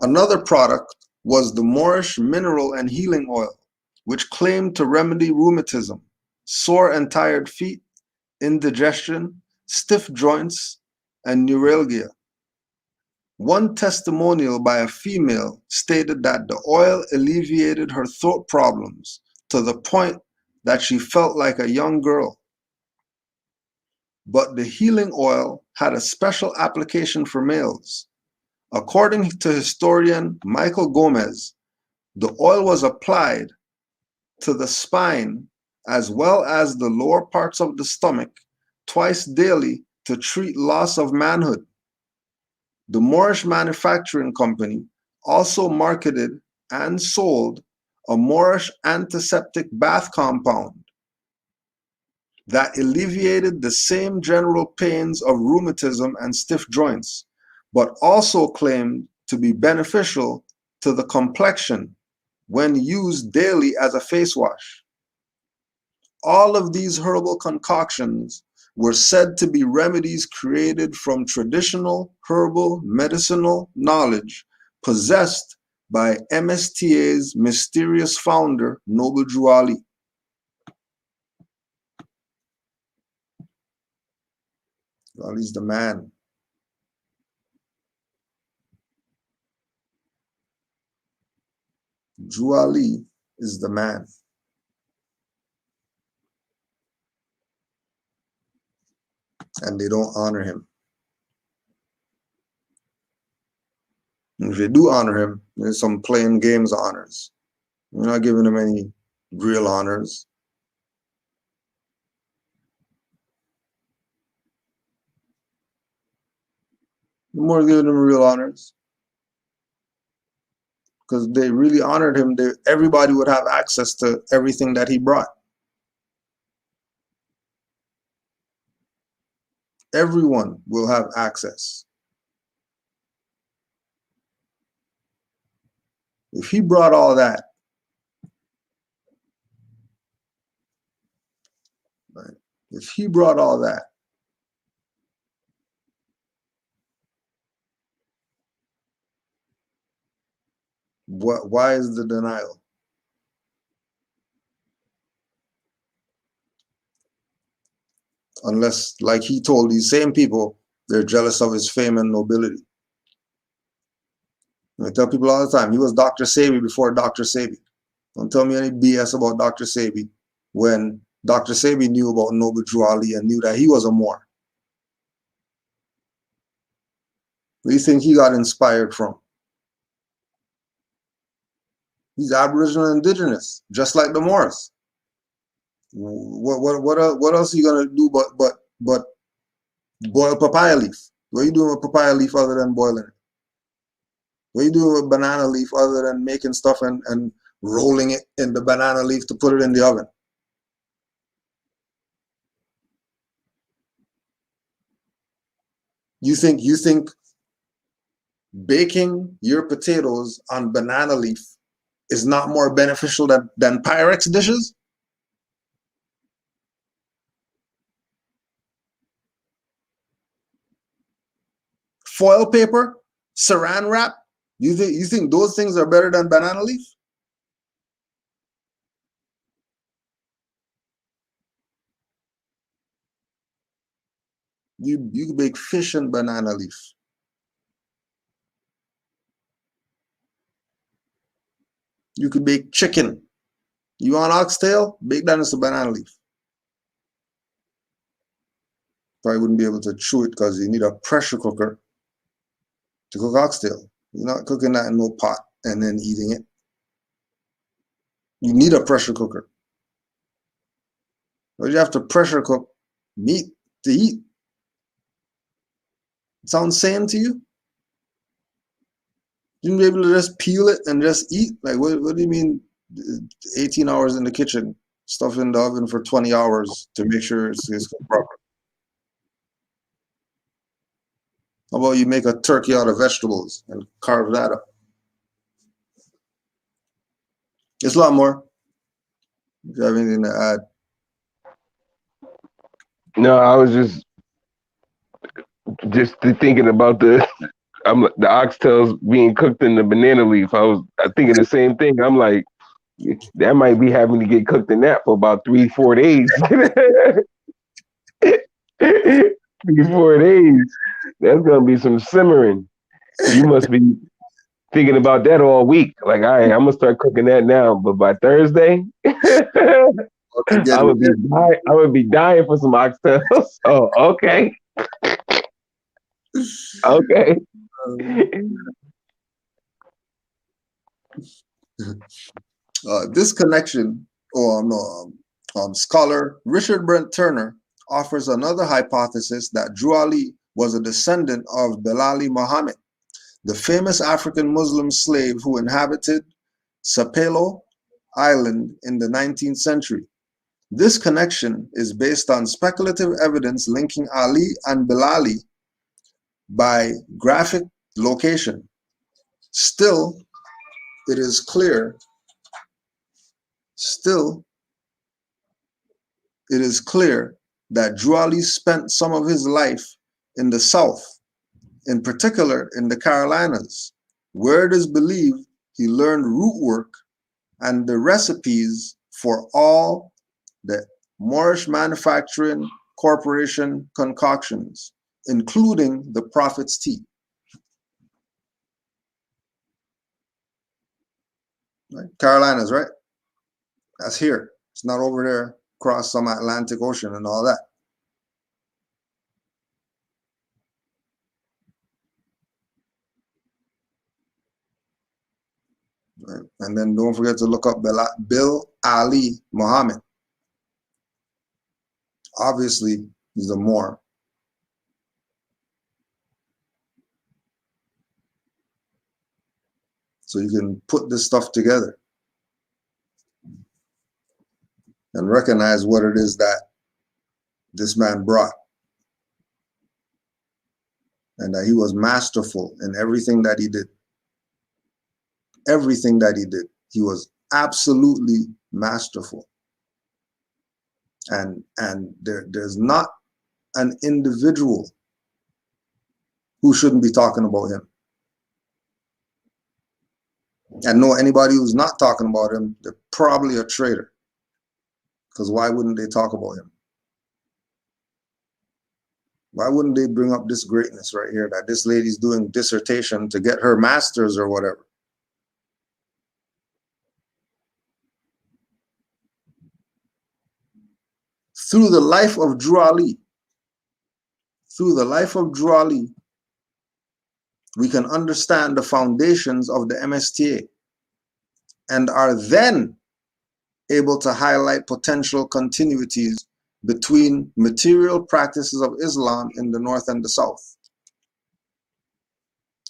[SPEAKER 1] Another product was the Moorish mineral and healing oil, which claimed to remedy rheumatism, sore and tired feet, indigestion, stiff joints, and neuralgia. One testimonial by a female stated that the oil alleviated her throat problems to the point that she felt like a young girl. But the healing oil had a special application for males, According to historian Michael Gomez, the oil was applied to the spine as well as the lower parts of the stomach twice daily to treat loss of manhood. The Moorish manufacturing company also marketed and sold a Moorish antiseptic bath compound that alleviated the same general pains of rheumatism and stiff joints, but also claimed to be beneficial to the complexion when used daily as a face wash. All of these herbal concoctions were said to be remedies created from traditional herbal medicinal knowledge possessed by MSTA's mysterious founder, Noble Drew Ali. Ali's the man. Drew Ali is the man. And they don't honor him. And if they do honor him, there's some playing games honors. We're not giving him any real honors. More giving him real honors. Because they really honored him, everybody would have access to everything that he brought. Everyone will have access. If he brought all that, right? If he brought all that, why is the denial? Unless, like he told these same people, they're jealous of his fame and nobility. I tell people all the time, he was Dr. Sebi before Dr. Sebi. Don't tell me any BS about Dr. Sebi when Dr. Sebi knew about Noble Drew Ali and knew that he was a Moor. Where do you think he got inspired from? He's Aboriginal and Indigenous, just like the Moors. What else are you gonna do but boil papaya leaf? What are you doing with papaya leaf other than boiling it? What are you doing with banana leaf other than making stuff and rolling it in the banana leaf to put it in the oven? You think baking your potatoes on banana leaf is not more beneficial than Pyrex dishes? Foil paper, saran wrap, you think those things are better than banana leaf? You can bake fish in banana leaf. You could bake chicken. You want oxtail? Bake that into banana leaf. Probably wouldn't be able to chew it because you need a pressure cooker to cook oxtail. You're not cooking that in no pot and then eating it. You need a pressure cooker. But you have to pressure cook meat to eat. Sounds sane to you? You be able to just peel it and just eat? Like, what do you mean 18 hours in the kitchen, stuff in the oven for 20 hours to make sure it's cooked proper? How about you make a turkey out of vegetables and carve that up? It's a lot more. If you have anything to add.
[SPEAKER 4] No, I was just thinking about the oxtails being cooked in the banana leaf. I'm thinking the same thing. I'm like, that might be having to get cooked in that for about 3-4 days. 3-4 days. That's gonna be some simmering. You must be thinking about that all week. Like, all right, I'm gonna start cooking that now, but by Thursday, I would be dying for some oxtails. Oh, okay. Okay.
[SPEAKER 1] This connection, scholar Richard Brent Turner offers another hypothesis that Drew Ali was a descendant of Belali Muhammad, the famous African Muslim slave who inhabited Sapelo Island in the 19th century. This connection is based on speculative evidence linking Ali and Belali by graphic location. Still, it is clear that Drew Ali spent some of his life in the South, in particular in the Carolinas, where it is believed he learned root work and the recipes for all the Moorish Manufacturing Corporation concoctions, including the Prophet's tea. Right? Carolinas, right? That's here. It's not over there across some Atlantic Ocean and all that. Right? And then don't forget to look up Bill Ali Muhammad. Obviously, he's a Moor. So you can put this stuff together and recognize what it is that this man brought. And that he was masterful in everything that he did. Everything that he did. He was absolutely masterful. And there's not an individual who shouldn't be talking about him. And know anybody who's not talking about him, they're probably a traitor. Because why wouldn't they talk about him? Why wouldn't they bring up this greatness right here, that this lady's doing dissertation to get her master's or whatever? Through the life of Drew Ali, we can understand the foundations of the MSTA and are then able to highlight potential continuities between material practices of Islam in the North and the South.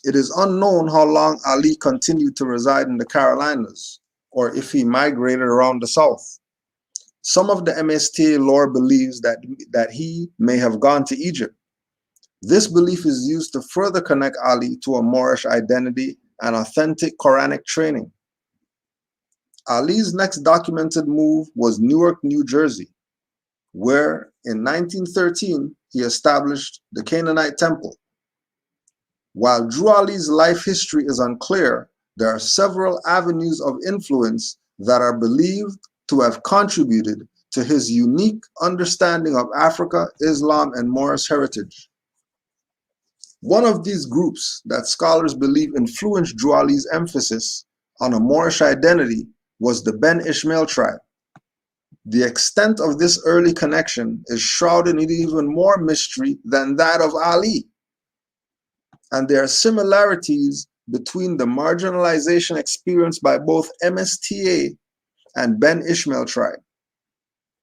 [SPEAKER 1] It is unknown how long Ali continued to reside in the Carolinas, or if he migrated around the South. Some of the MSTA lore believes that he may have gone to Egypt. This belief is used to further connect Ali to a Moorish identity and authentic Quranic training. Ali's next documented move was Newark, New Jersey, where in 1913 he established the Canaanite temple. While Drew Ali's life history is unclear, there are several avenues of influence that are believed to have contributed to his unique understanding of Africa, Islam, and Moorish heritage. One of these groups that scholars believe influenced Drew Ali's emphasis on a Moorish identity was the Ben Ishmael tribe. The extent of this early connection is shrouded in even more mystery than that of Ali. And there are similarities between the marginalization experienced by both MSTA and Ben Ishmael tribe.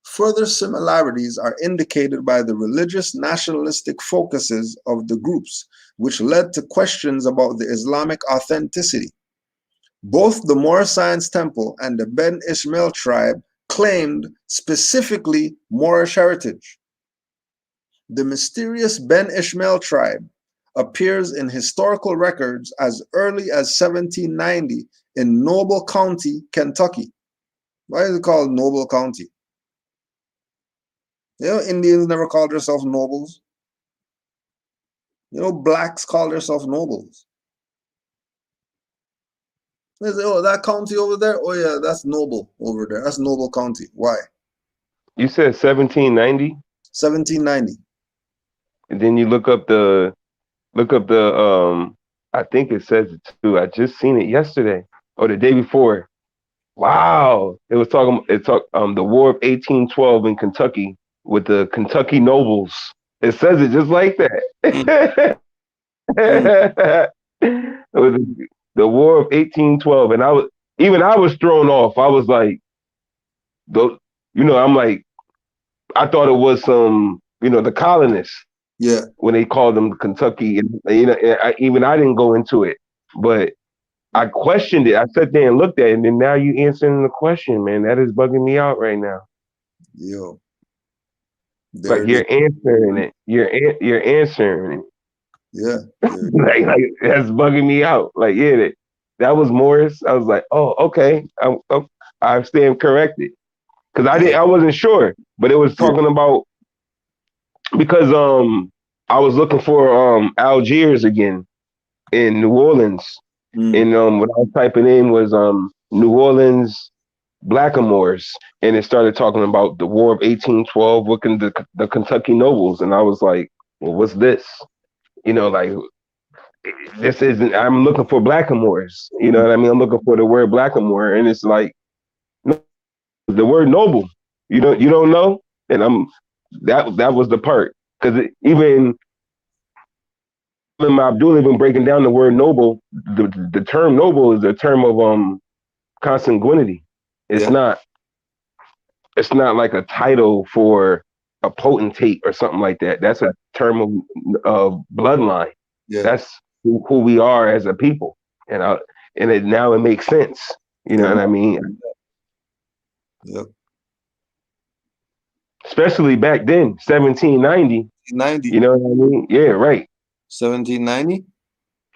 [SPEAKER 1] Further similarities are indicated by the religious nationalistic focuses of the groups, which led to questions about the Islamic authenticity. Both the Moor Science Temple and the Ben Ishmael tribe claimed specifically Moorish heritage. The mysterious Ben Ishmael tribe appears in historical records as early as 1790 in Noble County, Kentucky. Why is it called Noble County? You know, Indians never called themselves nobles. You know, blacks call themselves nobles. They say, oh, that county over there? Oh, yeah, that's Noble over there. That's Noble County. Why?
[SPEAKER 4] You said 1790?
[SPEAKER 1] 1790.
[SPEAKER 4] And then you look up the I think it says it too. I just seen it yesterday or the day before. Wow. It was talking the War of 1812 in Kentucky with the Kentucky nobles. It says it just like that. It was the War of 1812, and I was thrown off. I was like, I'm like, I thought it was some, the colonists
[SPEAKER 1] Yeah.
[SPEAKER 4] when they called them Kentucky, and I didn't go into it, but I questioned it. I sat there and looked at it, and then now you answering the question, man. That is bugging me out right now.
[SPEAKER 1] Yo.
[SPEAKER 4] Like you're answering it. You're answering it.
[SPEAKER 1] Yeah.
[SPEAKER 4] like that's bugging me out. Like, yeah, that was Morris. I was like, oh, okay. I stand corrected. Because I wasn't sure. But it was talking about, because I was looking for Algiers again in New Orleans. And what I was typing in was New Orleans Blackamoors, and it started talking about the War of 1812 with the Kentucky nobles, and I was like, well, what's this? Like, this isn't. I'm looking for Blackamoors. You know what I mean? I'm looking for the word Blackamoor, and it's like, no, the word noble. You don't know, and that was the part, because even Abdul even breaking down the word noble. The term noble is a term of consanguinity. It's not like a title for a potentate or something like that. That's a term of bloodline.
[SPEAKER 1] Yeah.
[SPEAKER 4] That's who we are as a people. And now it makes sense. You know what I mean?
[SPEAKER 1] Yep.
[SPEAKER 4] Especially back then, 1790.
[SPEAKER 1] 90.
[SPEAKER 4] You know what I mean? Yeah, right.
[SPEAKER 1] 1790?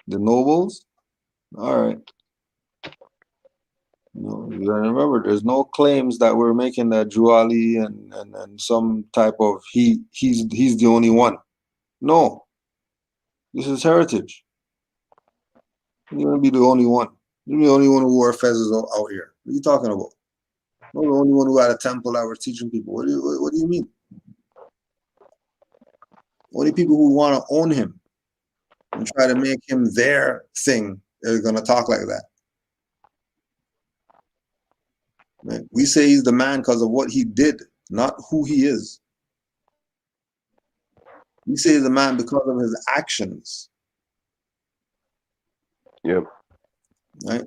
[SPEAKER 1] The nobles? All right. No, you gotta remember, there's no claims that we're making that Drew Ali and some type of he's the only one. No, this is heritage. You're gonna be the only one. You're the only one who wore feathers out here. What are you talking about? I'm the only one who had a temple that was teaching people. What do you mean? Only people who want to own him and try to make him their thing are gonna talk like that. Right? We say he's the man because of what he did, not who he is. We say he's the man because of his actions.
[SPEAKER 4] Yep.
[SPEAKER 1] Right?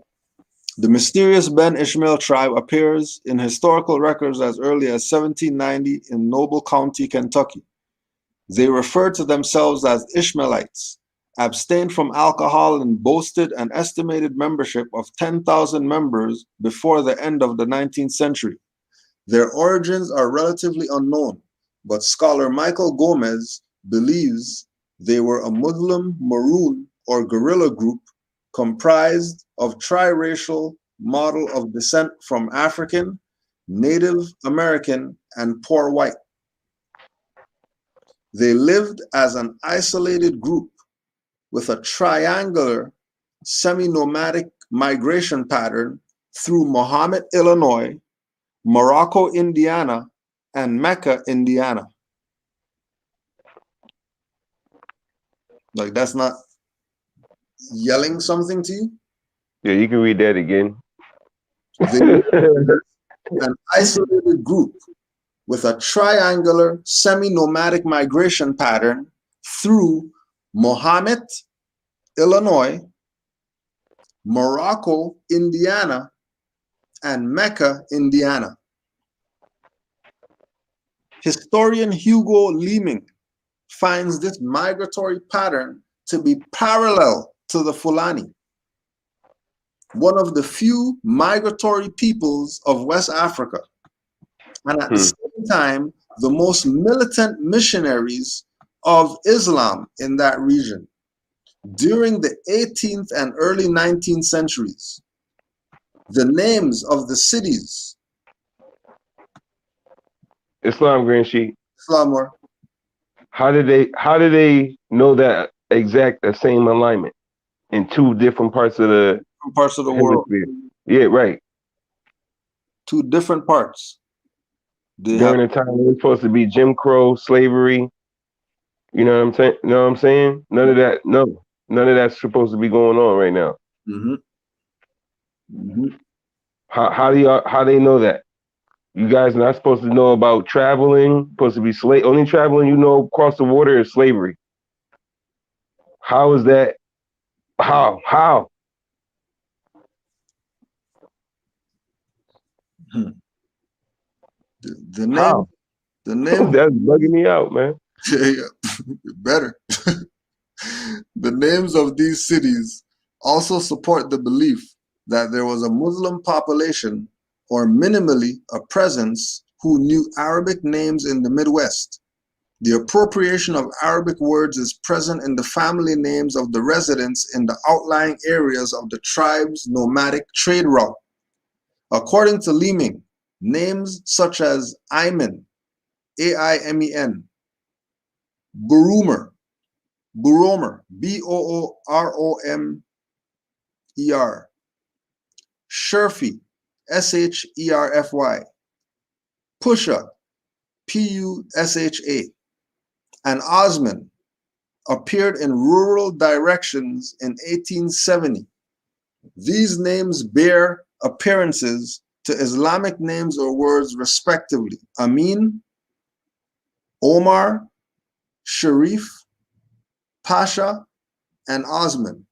[SPEAKER 1] The mysterious Ben Ishmael tribe appears in historical records as early as 1790 in Noble County, Kentucky. They referred to themselves as Ishmaelites, abstained from alcohol, and boasted an estimated membership of 10,000 members before the end of the 19th century. Their origins are relatively unknown, but scholar Michael Gomez believes they were a Muslim Maroon or guerrilla group comprised of triracial model of descent from African, Native American, and poor white. They lived as an isolated group with a triangular semi-nomadic migration pattern through Mohammed, Illinois, Morocco, Indiana, and Mecca, Indiana. Like, that's not yelling something to you?
[SPEAKER 4] Yeah, you can read that again.
[SPEAKER 1] An isolated group with a triangular semi-nomadic migration pattern through Mohammed, Illinois, Morocco, Indiana, and Mecca, Indiana. Historian Hugo Leeming finds this migratory pattern to be parallel to the Fulani, one of the few migratory peoples of West Africa, and at the same time, the most militant missionaries of Islam in that region during the 18th and early 19th centuries. The names of the cities.
[SPEAKER 4] Islam Grand Sheet.
[SPEAKER 1] Islamor.
[SPEAKER 4] How did they know that the same alignment in two different parts of the
[SPEAKER 1] world?
[SPEAKER 4] Yeah, right.
[SPEAKER 1] Two different parts.
[SPEAKER 4] During the time it was supposed to be Jim Crow, slavery. You know what I'm saying? You know what I'm saying? None of that. No, none of that's supposed to be going on right now. How they know that? You guys not supposed to know about traveling. Supposed to be slave. Only traveling you know across the water is slavery. How is that How?
[SPEAKER 1] The name,
[SPEAKER 4] How?
[SPEAKER 1] the name,
[SPEAKER 4] That's bugging me out, man.
[SPEAKER 1] better. The names of these cities also support the belief that there was a Muslim population, or minimally a presence, who knew Arabic names in the Midwest. The appropriation of Arabic words is present in the family names of the residents in the outlying areas of the tribe's nomadic trade route. According to Leeming, names such as Ayman, Aimen, Burumer, Buromer, Booromer, Sherfy, Sherfy, Pusha, Pusha, and Osman appeared in rural directions in 1870. These names bear appearances to Islamic names or words respectively: Amin, Omar, Sharif, Pasha, and Osman,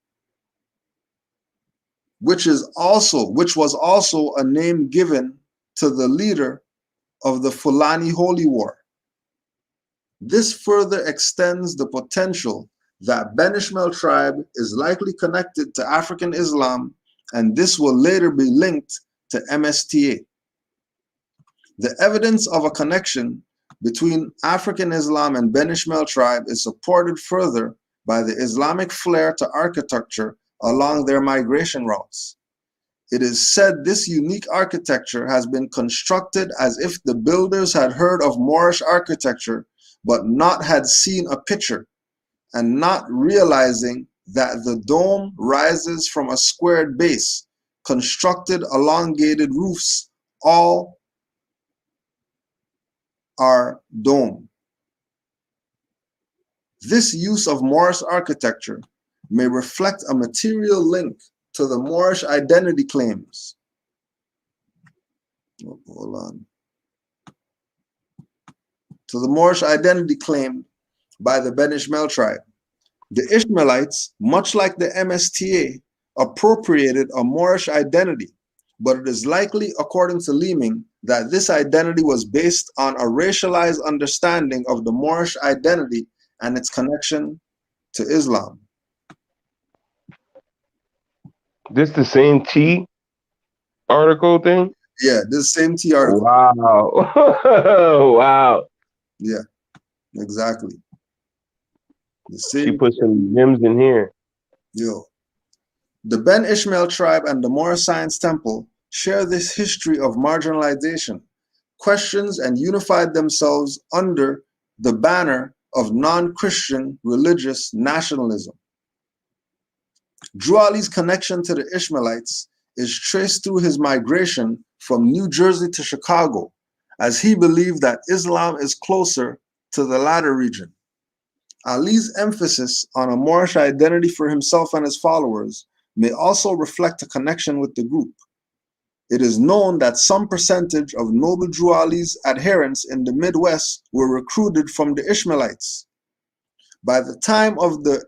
[SPEAKER 1] which was also a name given to the leader of the Fulani Holy War. This further extends the potential that Ben Ishmael tribe is likely connected to African Islam, and this will later be linked to MSTA. The evidence of a connection between African Islam and Ben Ishmael tribe is supported further by the Islamic flair to architecture along their migration routes. It is said this unique architecture has been constructed as if the builders had heard of Moorish architecture but not had seen a picture, and not realizing that the dome rises from a squared base, constructed elongated roofs, all are dome. This use of Moorish architecture may reflect a material link to the Moorish identity claims. Hold on. To the Moorish identity claimed by the Ben Ishmael tribe. The Ishmaelites, much like the MSTA, appropriated a Moorish identity, but it is likely, according to Leeming, that this identity was based on a racialized understanding of the Moorish identity and its connection to Islam.
[SPEAKER 4] This the same T article thing?
[SPEAKER 1] Yeah, this same T article.
[SPEAKER 4] Wow. Wow.
[SPEAKER 1] Yeah, exactly. The same.
[SPEAKER 4] She put some gems in here.
[SPEAKER 1] Yo. The Ben Ishmael tribe and the Moorish Science Temple share this history of marginalization, questions, and unified themselves under the banner of non-Christian religious nationalism. Drew Ali's connection to the Ishmaelites is traced through his migration from New Jersey to Chicago, as he believed that Islam is closer to the latter region. Ali's emphasis on a Moorish identity for himself and his followers may also reflect a connection with the group. It is known that some percentage of Noble Drew Ali's adherents in the Midwest were recruited from the Ishmaelites. By the time of the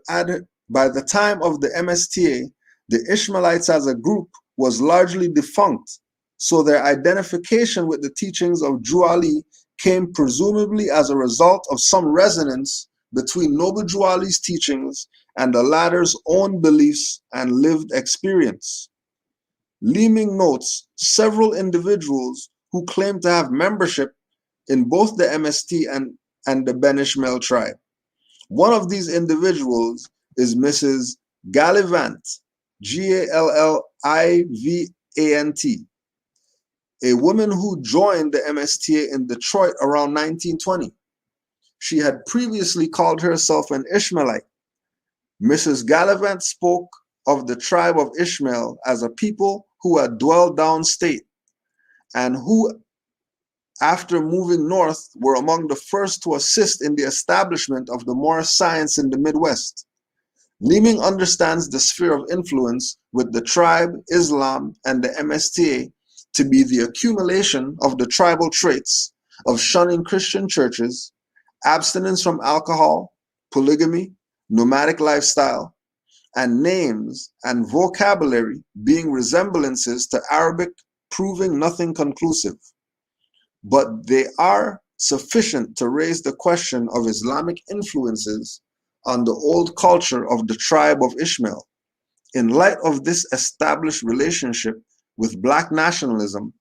[SPEAKER 1] MSTA, the Ishmaelites as a group was largely defunct, so their identification with the teachings of Drew Ali came presumably as a result of some resonance between Noble Drew Ali's teachings and the latter's own beliefs and lived experience. Leeming notes several individuals who claim to have membership in both the MST and the Ben Ishmael tribe. One of these individuals is Mrs. Gallivant, Gallivant, a woman who joined the MSTA in Detroit around 1920. She had previously called herself an Ishmaelite. Mrs. Gallivant spoke of the tribe of Ishmael as a people who had dwelled downstate and who, after moving north, were among the first to assist in the establishment of the Moorish science in the Midwest. Leeming understands the sphere of influence with the tribe, Islam, and the MSTA to be the accumulation of the tribal traits of shunning Christian churches, abstinence from alcohol, polygamy, nomadic lifestyle, and names and vocabulary being resemblances to Arabic, proving nothing conclusive. But they are sufficient to raise the question of Islamic influences on the old culture of the tribe of Ishmael. In light of this established relationship with Black nationalism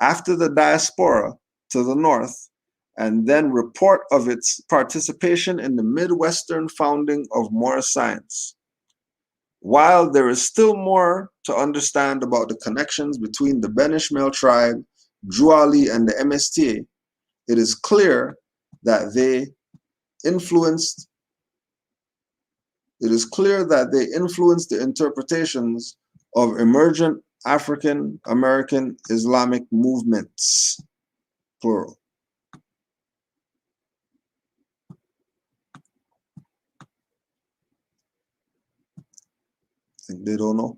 [SPEAKER 1] after the diaspora to the north, and then report of its participation in the Midwestern founding of Moorish science. While there is still more to understand about the connections between the Ben Ishmael tribe, Drew Ali, and the MSTA, it is clear that they influenced the interpretations of emergent African American Islamic movements, plural. Think they don't know?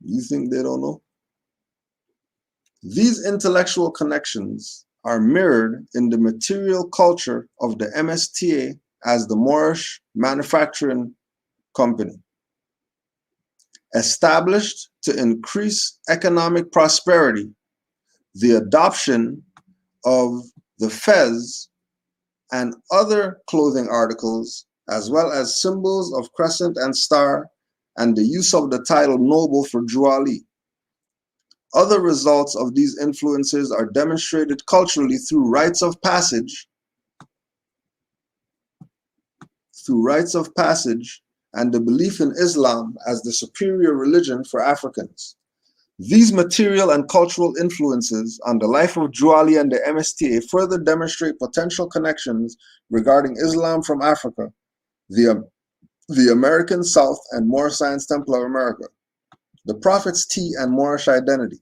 [SPEAKER 1] You think they don't know? These intellectual connections are mirrored in the material culture of the MSTA as the Moorish Manufacturing Company, established to increase economic prosperity. The adoption of the fez and other clothing articles, as well as symbols of crescent and star, and the use of the title noble for Drew Ali. Other results of these influences are demonstrated culturally through rites of passage, and the belief in Islam as the superior religion for Africans. These material and cultural influences on the life of Drew Ali and the MSTA further demonstrate potential connections regarding Islam from Africa, the American South, and Moorish Science Temple of America. The Prophet's tea and Moorish identity.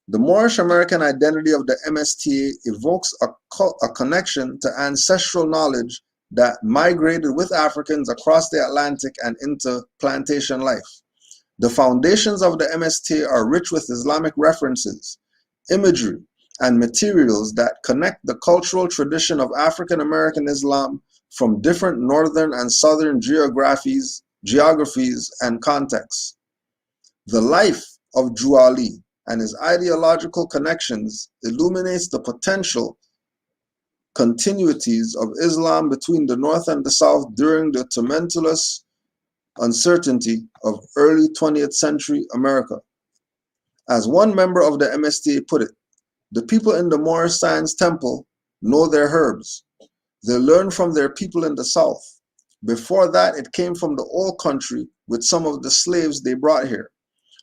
[SPEAKER 1] The Moorish American identity of the MSTA evokes a connection to ancestral knowledge that migrated with Africans across the Atlantic and into plantation life. The foundations of the MSTA are rich with Islamic references, imagery, and materials that connect the cultural tradition of African American Islam from different northern and southern geographies and contexts. The life of Drew Ali and his ideological connections illuminates the potential continuities of Islam between the North and the South during the tumultuous uncertainty of early 20th century America. As one member of the MSTA put it, the people in the Moorish Science Temple know their herbs. They learn from their people in the South. Before that, it came from the old country with some of the slaves they brought here.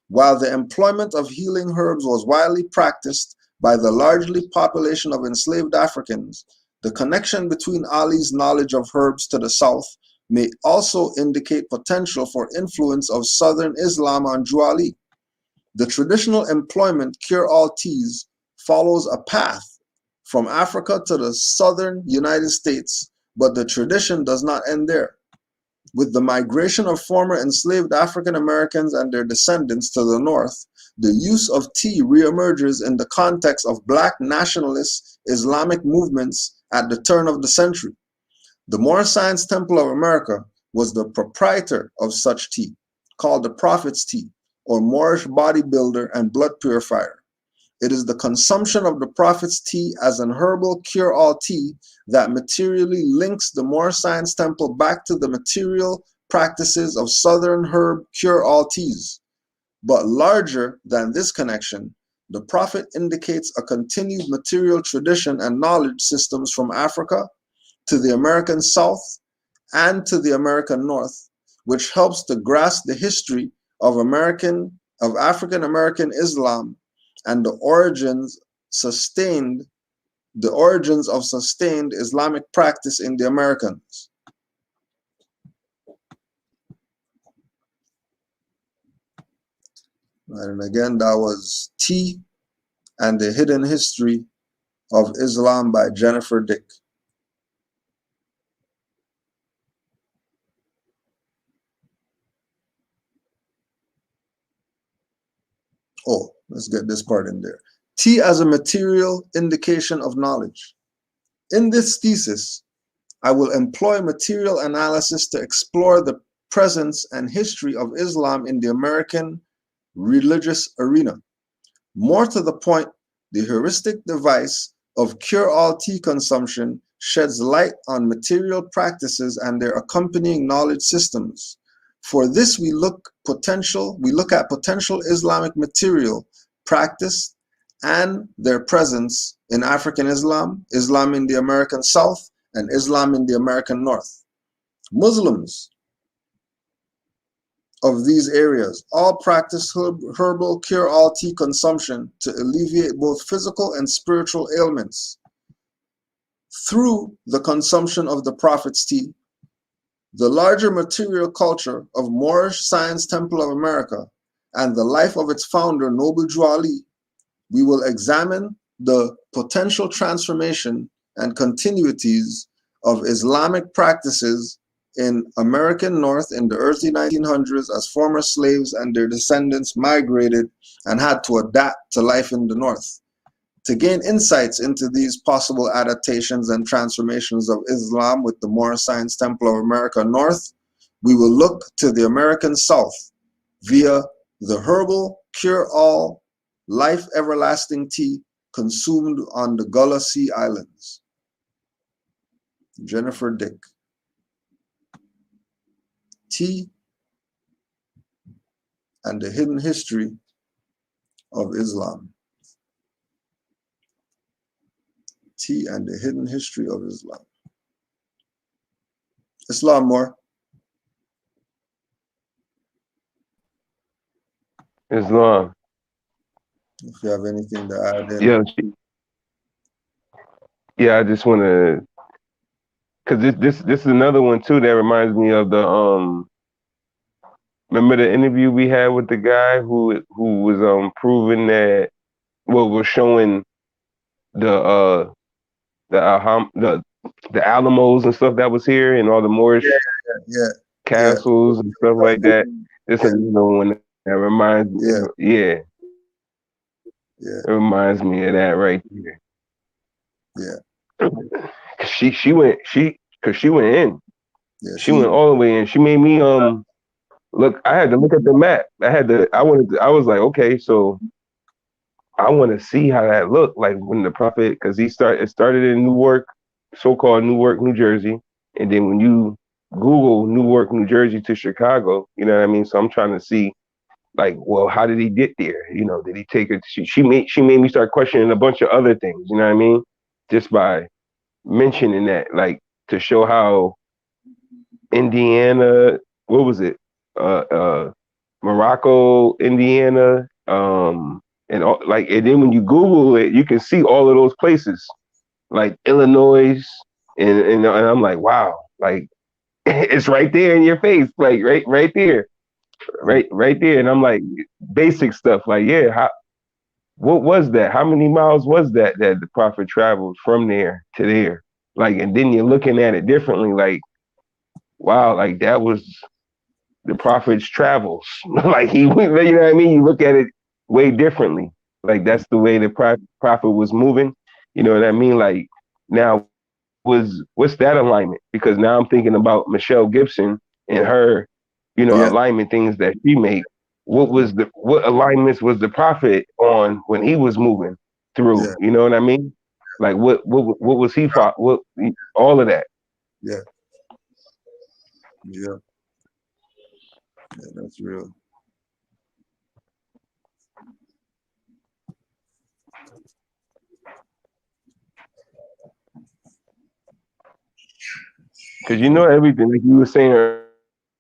[SPEAKER 1] While the employment of healing herbs was widely practiced by the largely population of enslaved Africans, the connection between Ali's knowledge of herbs to the South may also indicate potential for influence of Southern Islam on Drew Ali. The traditional employment cure-all teas follows a path from Africa to the southern United States, but the tradition does not end there. With the migration of former enslaved African Americans and their descendants to the north, the use of tea reemerges in the context of Black nationalist Islamic movements at the turn of the century. The Moorish Science Temple of America was the proprietor of such tea, called the Prophet's tea, or Moorish bodybuilder and blood purifier. It is the consumption of the Prophet's tea as an herbal cure-all tea that materially links the Moorish Science Temple back to the material practices of Southern herb cure-all teas. But larger than this connection, the Prophet indicates a continued material tradition and knowledge systems from Africa to the American South and to the American North, which helps to grasp the history of African American Islam and the origins of sustained Islamic practice in the Americans. And again, that was Tea and the Hidden History of Islam by Jennifer Dick. Oh, let's get this part in there. Tea as a material indication of knowledge. In this thesis, I will employ material analysis to explore the presence and history of Islam in the American religious arena. More to the point, the heuristic device of cure-all tea consumption sheds light on material practices and their accompanying knowledge systems. For this, we look at potential Islamic material, practice, and their presence in African Islam, Islam in the American South, and Islam in the American North. Muslims of these areas all practice herbal cure-all tea consumption to alleviate both physical and spiritual ailments. Through the consumption of the Prophet's tea, the larger material culture of Moorish Science Temple of America and the life of its founder, Noble Drew Ali, we will examine the potential transformation and continuities of Islamic practices in American North in the early 1900s as former slaves and their descendants migrated and had to adapt to life in the North. To gain insights into these possible adaptations and transformations of Islam with the Moorish Science Temple of America North, we will look to the American South via the herbal cure-all life everlasting tea consumed on the Gullah Sea Islands. Jennifer Dick. Tea and the Hidden History of Islam. Tea and the Hidden History of Islam. Islam more.
[SPEAKER 4] Islam.
[SPEAKER 1] If you have anything to add in.
[SPEAKER 4] Yeah, I just want to, because this is another one too that reminds me of the remember the interview we had with the guy who was proving that, well, was showing the Alamos and stuff that was here and all the Moorish castles and stuff like that. This is another one that reminds me. It reminds me of that right there.
[SPEAKER 1] Yeah.
[SPEAKER 4] She went in.
[SPEAKER 1] Yeah,
[SPEAKER 4] she went all the way in. She made me look. I had to look at the map. I was like, okay, so I want to see how that looked like when the Prophet, because it started in Newark, so-called Newark, New Jersey, and then when you Google Newark, New Jersey to Chicago, you know what I mean? So I'm trying to see, like, well, how did he get there? You know, did he take it? She made me start questioning a bunch of other things, you know what I mean? Just by mentioning that, like, to show how Indiana, what was it? Morocco, Indiana, and all, like, and then when you Google it, you can see all of those places, like Illinois, and I'm like, wow, like it's right there in your face, like right there, right there, and I'm like, basic stuff, like, yeah, what was that? How many miles was that the Prophet traveled from there to there? Like, and then you're looking at it differently, like, wow, like that was the Prophet's travels, like you know what I mean? You look at it way differently. Like, that's the way the Prophet was moving. You know what I mean? Like, now, what's that alignment? Because now I'm thinking about Michelle Gibson and her, alignment things that she made. What alignments was the Prophet on when he was moving through?
[SPEAKER 1] Yeah.
[SPEAKER 4] You know what I mean? Like, what was he for? All of that.
[SPEAKER 1] Yeah, that's real.
[SPEAKER 4] Because everything, like you were saying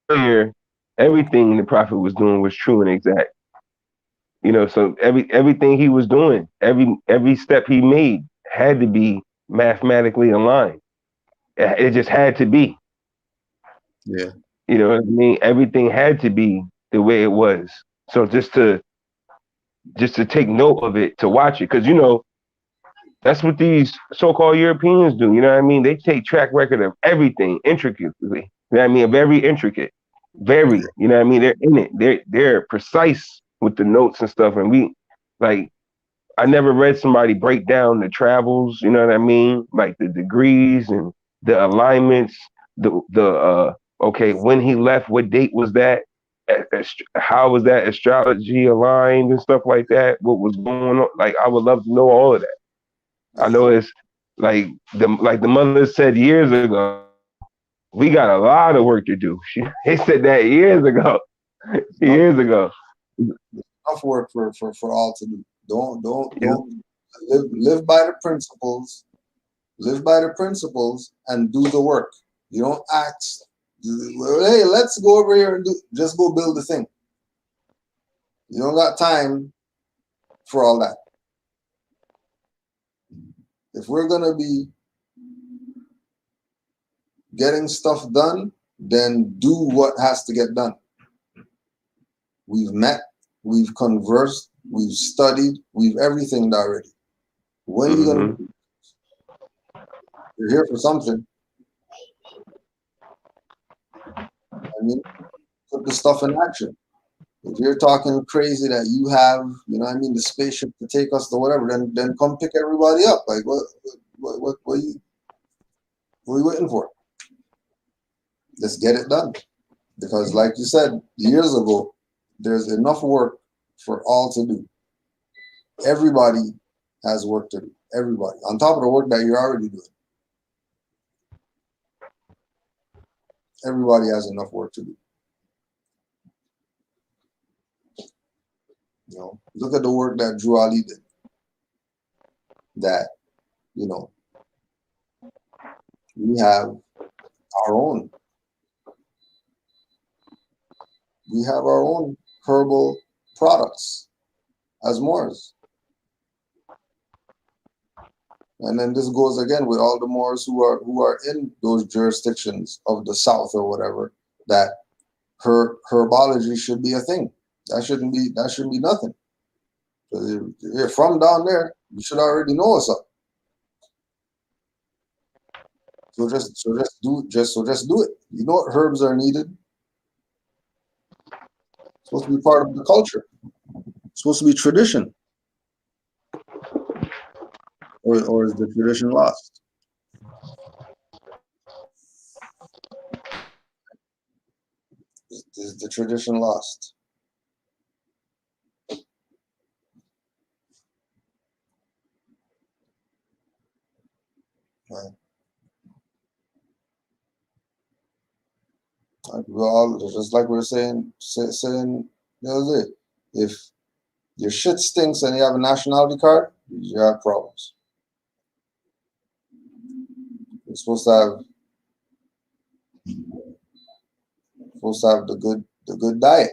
[SPEAKER 4] earlier, everything the Prophet was doing was true and exact. So everything he was doing, every step he made had to be mathematically aligned. It just had to be.
[SPEAKER 1] Yeah.
[SPEAKER 4] You know what I mean? Everything had to be the way it was. So just to take note of it, to watch it, because that's what these so-called Europeans do. You know what I mean? They take track record of everything intricately. You know what I mean? Very intricate. Very. You know what I mean? They're in it. They're precise with the notes and stuff. And I never read somebody break down the travels, you know what I mean? Like the degrees and the alignments, okay, when he left, what date was that? How was that astrology aligned and stuff like that? What was going on? Like, I would love to know all of that. I know it's like the mother said years ago, we got a lot of work to do. They said that years ago. Years ago.
[SPEAKER 1] Enough work for all to do. Don't live by the principles. Live by the principles and do the work. You don't ask, hey, let's go over here and just go build the thing. You don't got time for all that. If we're gonna be getting stuff done, then do what has to get done. We've met, we've conversed, we've studied, we've everything already. When are you gonna? You're here for something. I mean, put the stuff in action. If you're talking crazy that you have, you know what I mean, the spaceship to take us to whatever, then come pick everybody up. Like what are you waiting for? Let's get it done. Because like you said years ago, there's enough work for all to do. Everybody has work to do. Everybody. On top of the work that you're already doing. Everybody has enough work to do. You know, look at the work that Drew Ali did. That, you know, we have our own. We have our own herbal products as Moors. And then this goes again with all the Moors who are in those jurisdictions of the South or whatever, that herbology should be a thing. That shouldn't be nothing. If you're from down there, you should already know what's up. So just do it. You know what herbs are needed? It's supposed to be part of the culture. It's supposed to be tradition. Or is the tradition lost? Is the tradition lost? Right. Well, just like we were saying the other day, if your shit stinks and you have a nationality card, you have problems. You're supposed to have the good diet.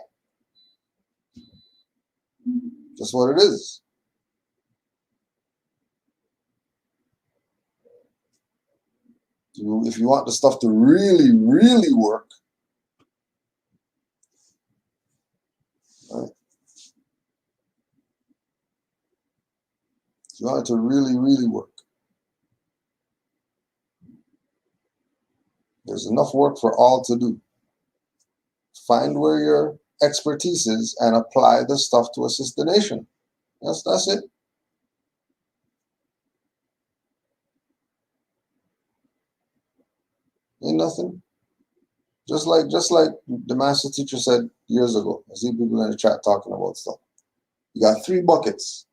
[SPEAKER 1] That's what it is. If you want the stuff to really, really work, right? If you want it to really, really work, there's enough work for all to do. Find where your expertise is and apply the stuff to assist the nation. That's it. Ain't nothing. Just like the master teacher said years ago. I see people in the chat talking about stuff. You got 3 buckets.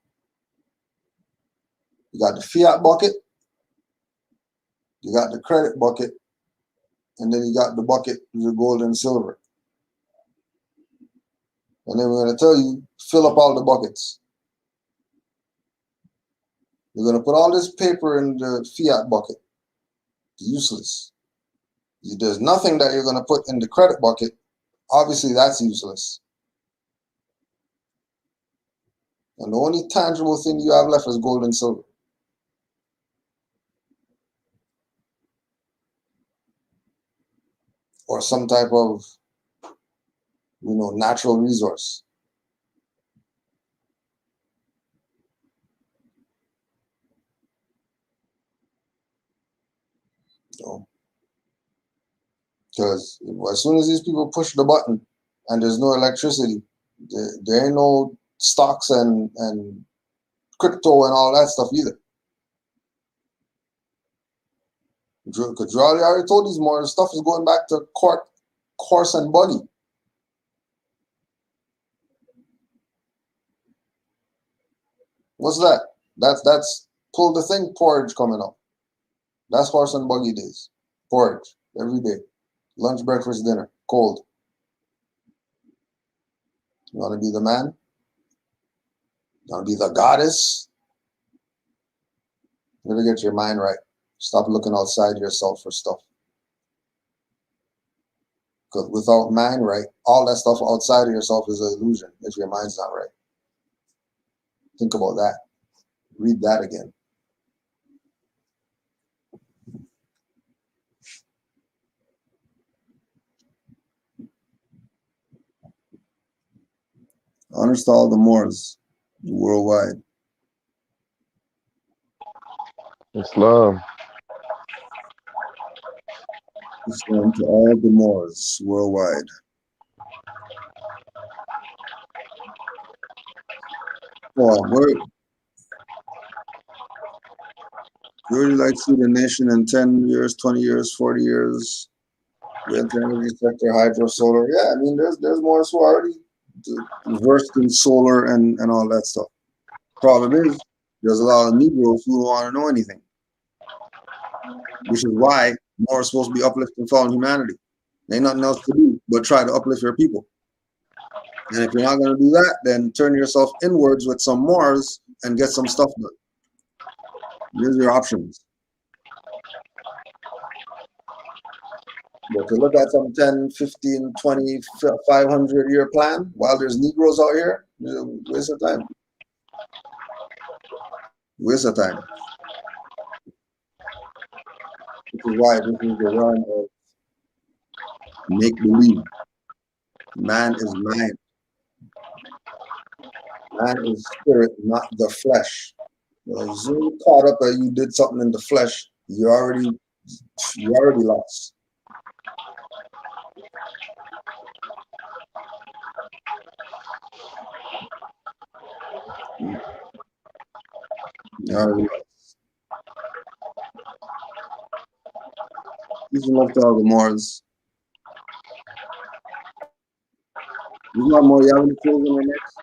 [SPEAKER 1] You got the fiat bucket, you got the credit bucket, and then you got the bucket with the gold and silver. And then we're going to tell you, fill up all the buckets. You're going to put all this paper in the fiat bucket. Useless. There's nothing that you're going to put in the credit bucket. Obviously, that's useless. And the only tangible thing you have left is gold and silver. Or some type of, natural resource. Because as soon as these people push the button and there's no electricity, there ain't no stocks and crypto and all that stuff either. Because you already told these Moors stuff is going back to horse and buggy. What's that? That's pull the thing porridge coming up. That's horse and buggy days. Porridge every day. Lunch, breakfast, dinner. Cold. You want to be the man? You want to be the goddess? You gotta get your mind right. Stop looking outside yourself for stuff. Because without mind right, all that stuff outside of yourself is an illusion if your mind's not right. Think about that. Read that again. Honors to all the Moors worldwide.
[SPEAKER 4] Islam.
[SPEAKER 1] Islam to all the Moors worldwide. Oh, where would you like to see the nation in 10 years, 20 years, 40 years? With the energy sector, hydro, solar. Yeah, I mean, there's Moors who are already versed in solar and all that stuff. Problem is, there's a lot of Negroes who don't want to know anything, which is why more is supposed to be uplifting fallen humanity. There ain't nothing else to do but try to uplift your people. And if you're not going to do that, then turn yourself inwards with some Moors and get some stuff done. Here's your options. But to look at some 10, 15, 20, 500-year plan while there's Negroes out here, waste of time. Waste of time. Which is why this is the realm of make-believe. Man is mind. Man is spirit, not the flesh. As soon as you caught up that you did something in the flesh, you already lost. You already lost. Peace and love to all the Moors. There's not more. You have any closing remarks?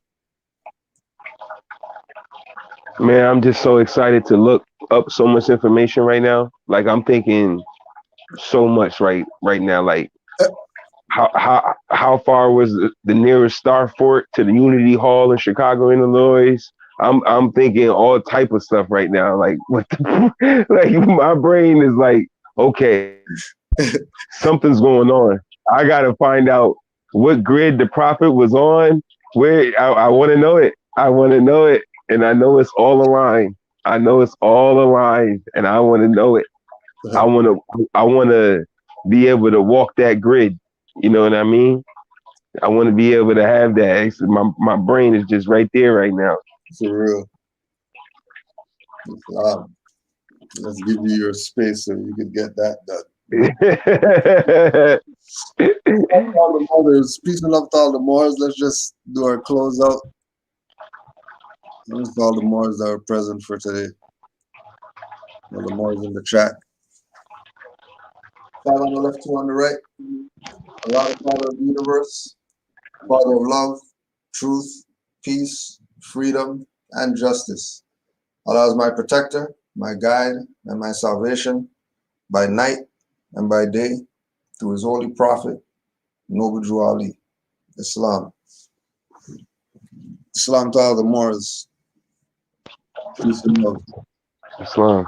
[SPEAKER 4] Man, I'm just so excited to look up so much information right now. Like I'm thinking so much right now. Like how far was the nearest star fort to the Unity Hall in Chicago, Illinois? I'm thinking all type of stuff right now. Like what the, like my brain is like, okay, something's going on. I gotta find out what grid the prophet was on. Where I want to know it. I want to know it, and I know it's all aligned. I know it's all aligned, and I want to know it. I want to be able to walk that grid. You know what I mean? I want to be able to have that. My brain is just right there right now.
[SPEAKER 1] For real. Let's give you your space so you can get that done. All the mothers, peace and love to all the Moors. Let's just do our closeout. Thanks to all the Moors that were present for today. All the Moors in the chat. 5 on the left, 2 on the right. Allah, the Father of the universe, Father of love, truth, peace, freedom, and justice. Allah is my protector, my guide, and my salvation by night and by day through his holy prophet, Noble Drew Ali. Islam. Islam to all the Moors. Peace and love.
[SPEAKER 4] Islam.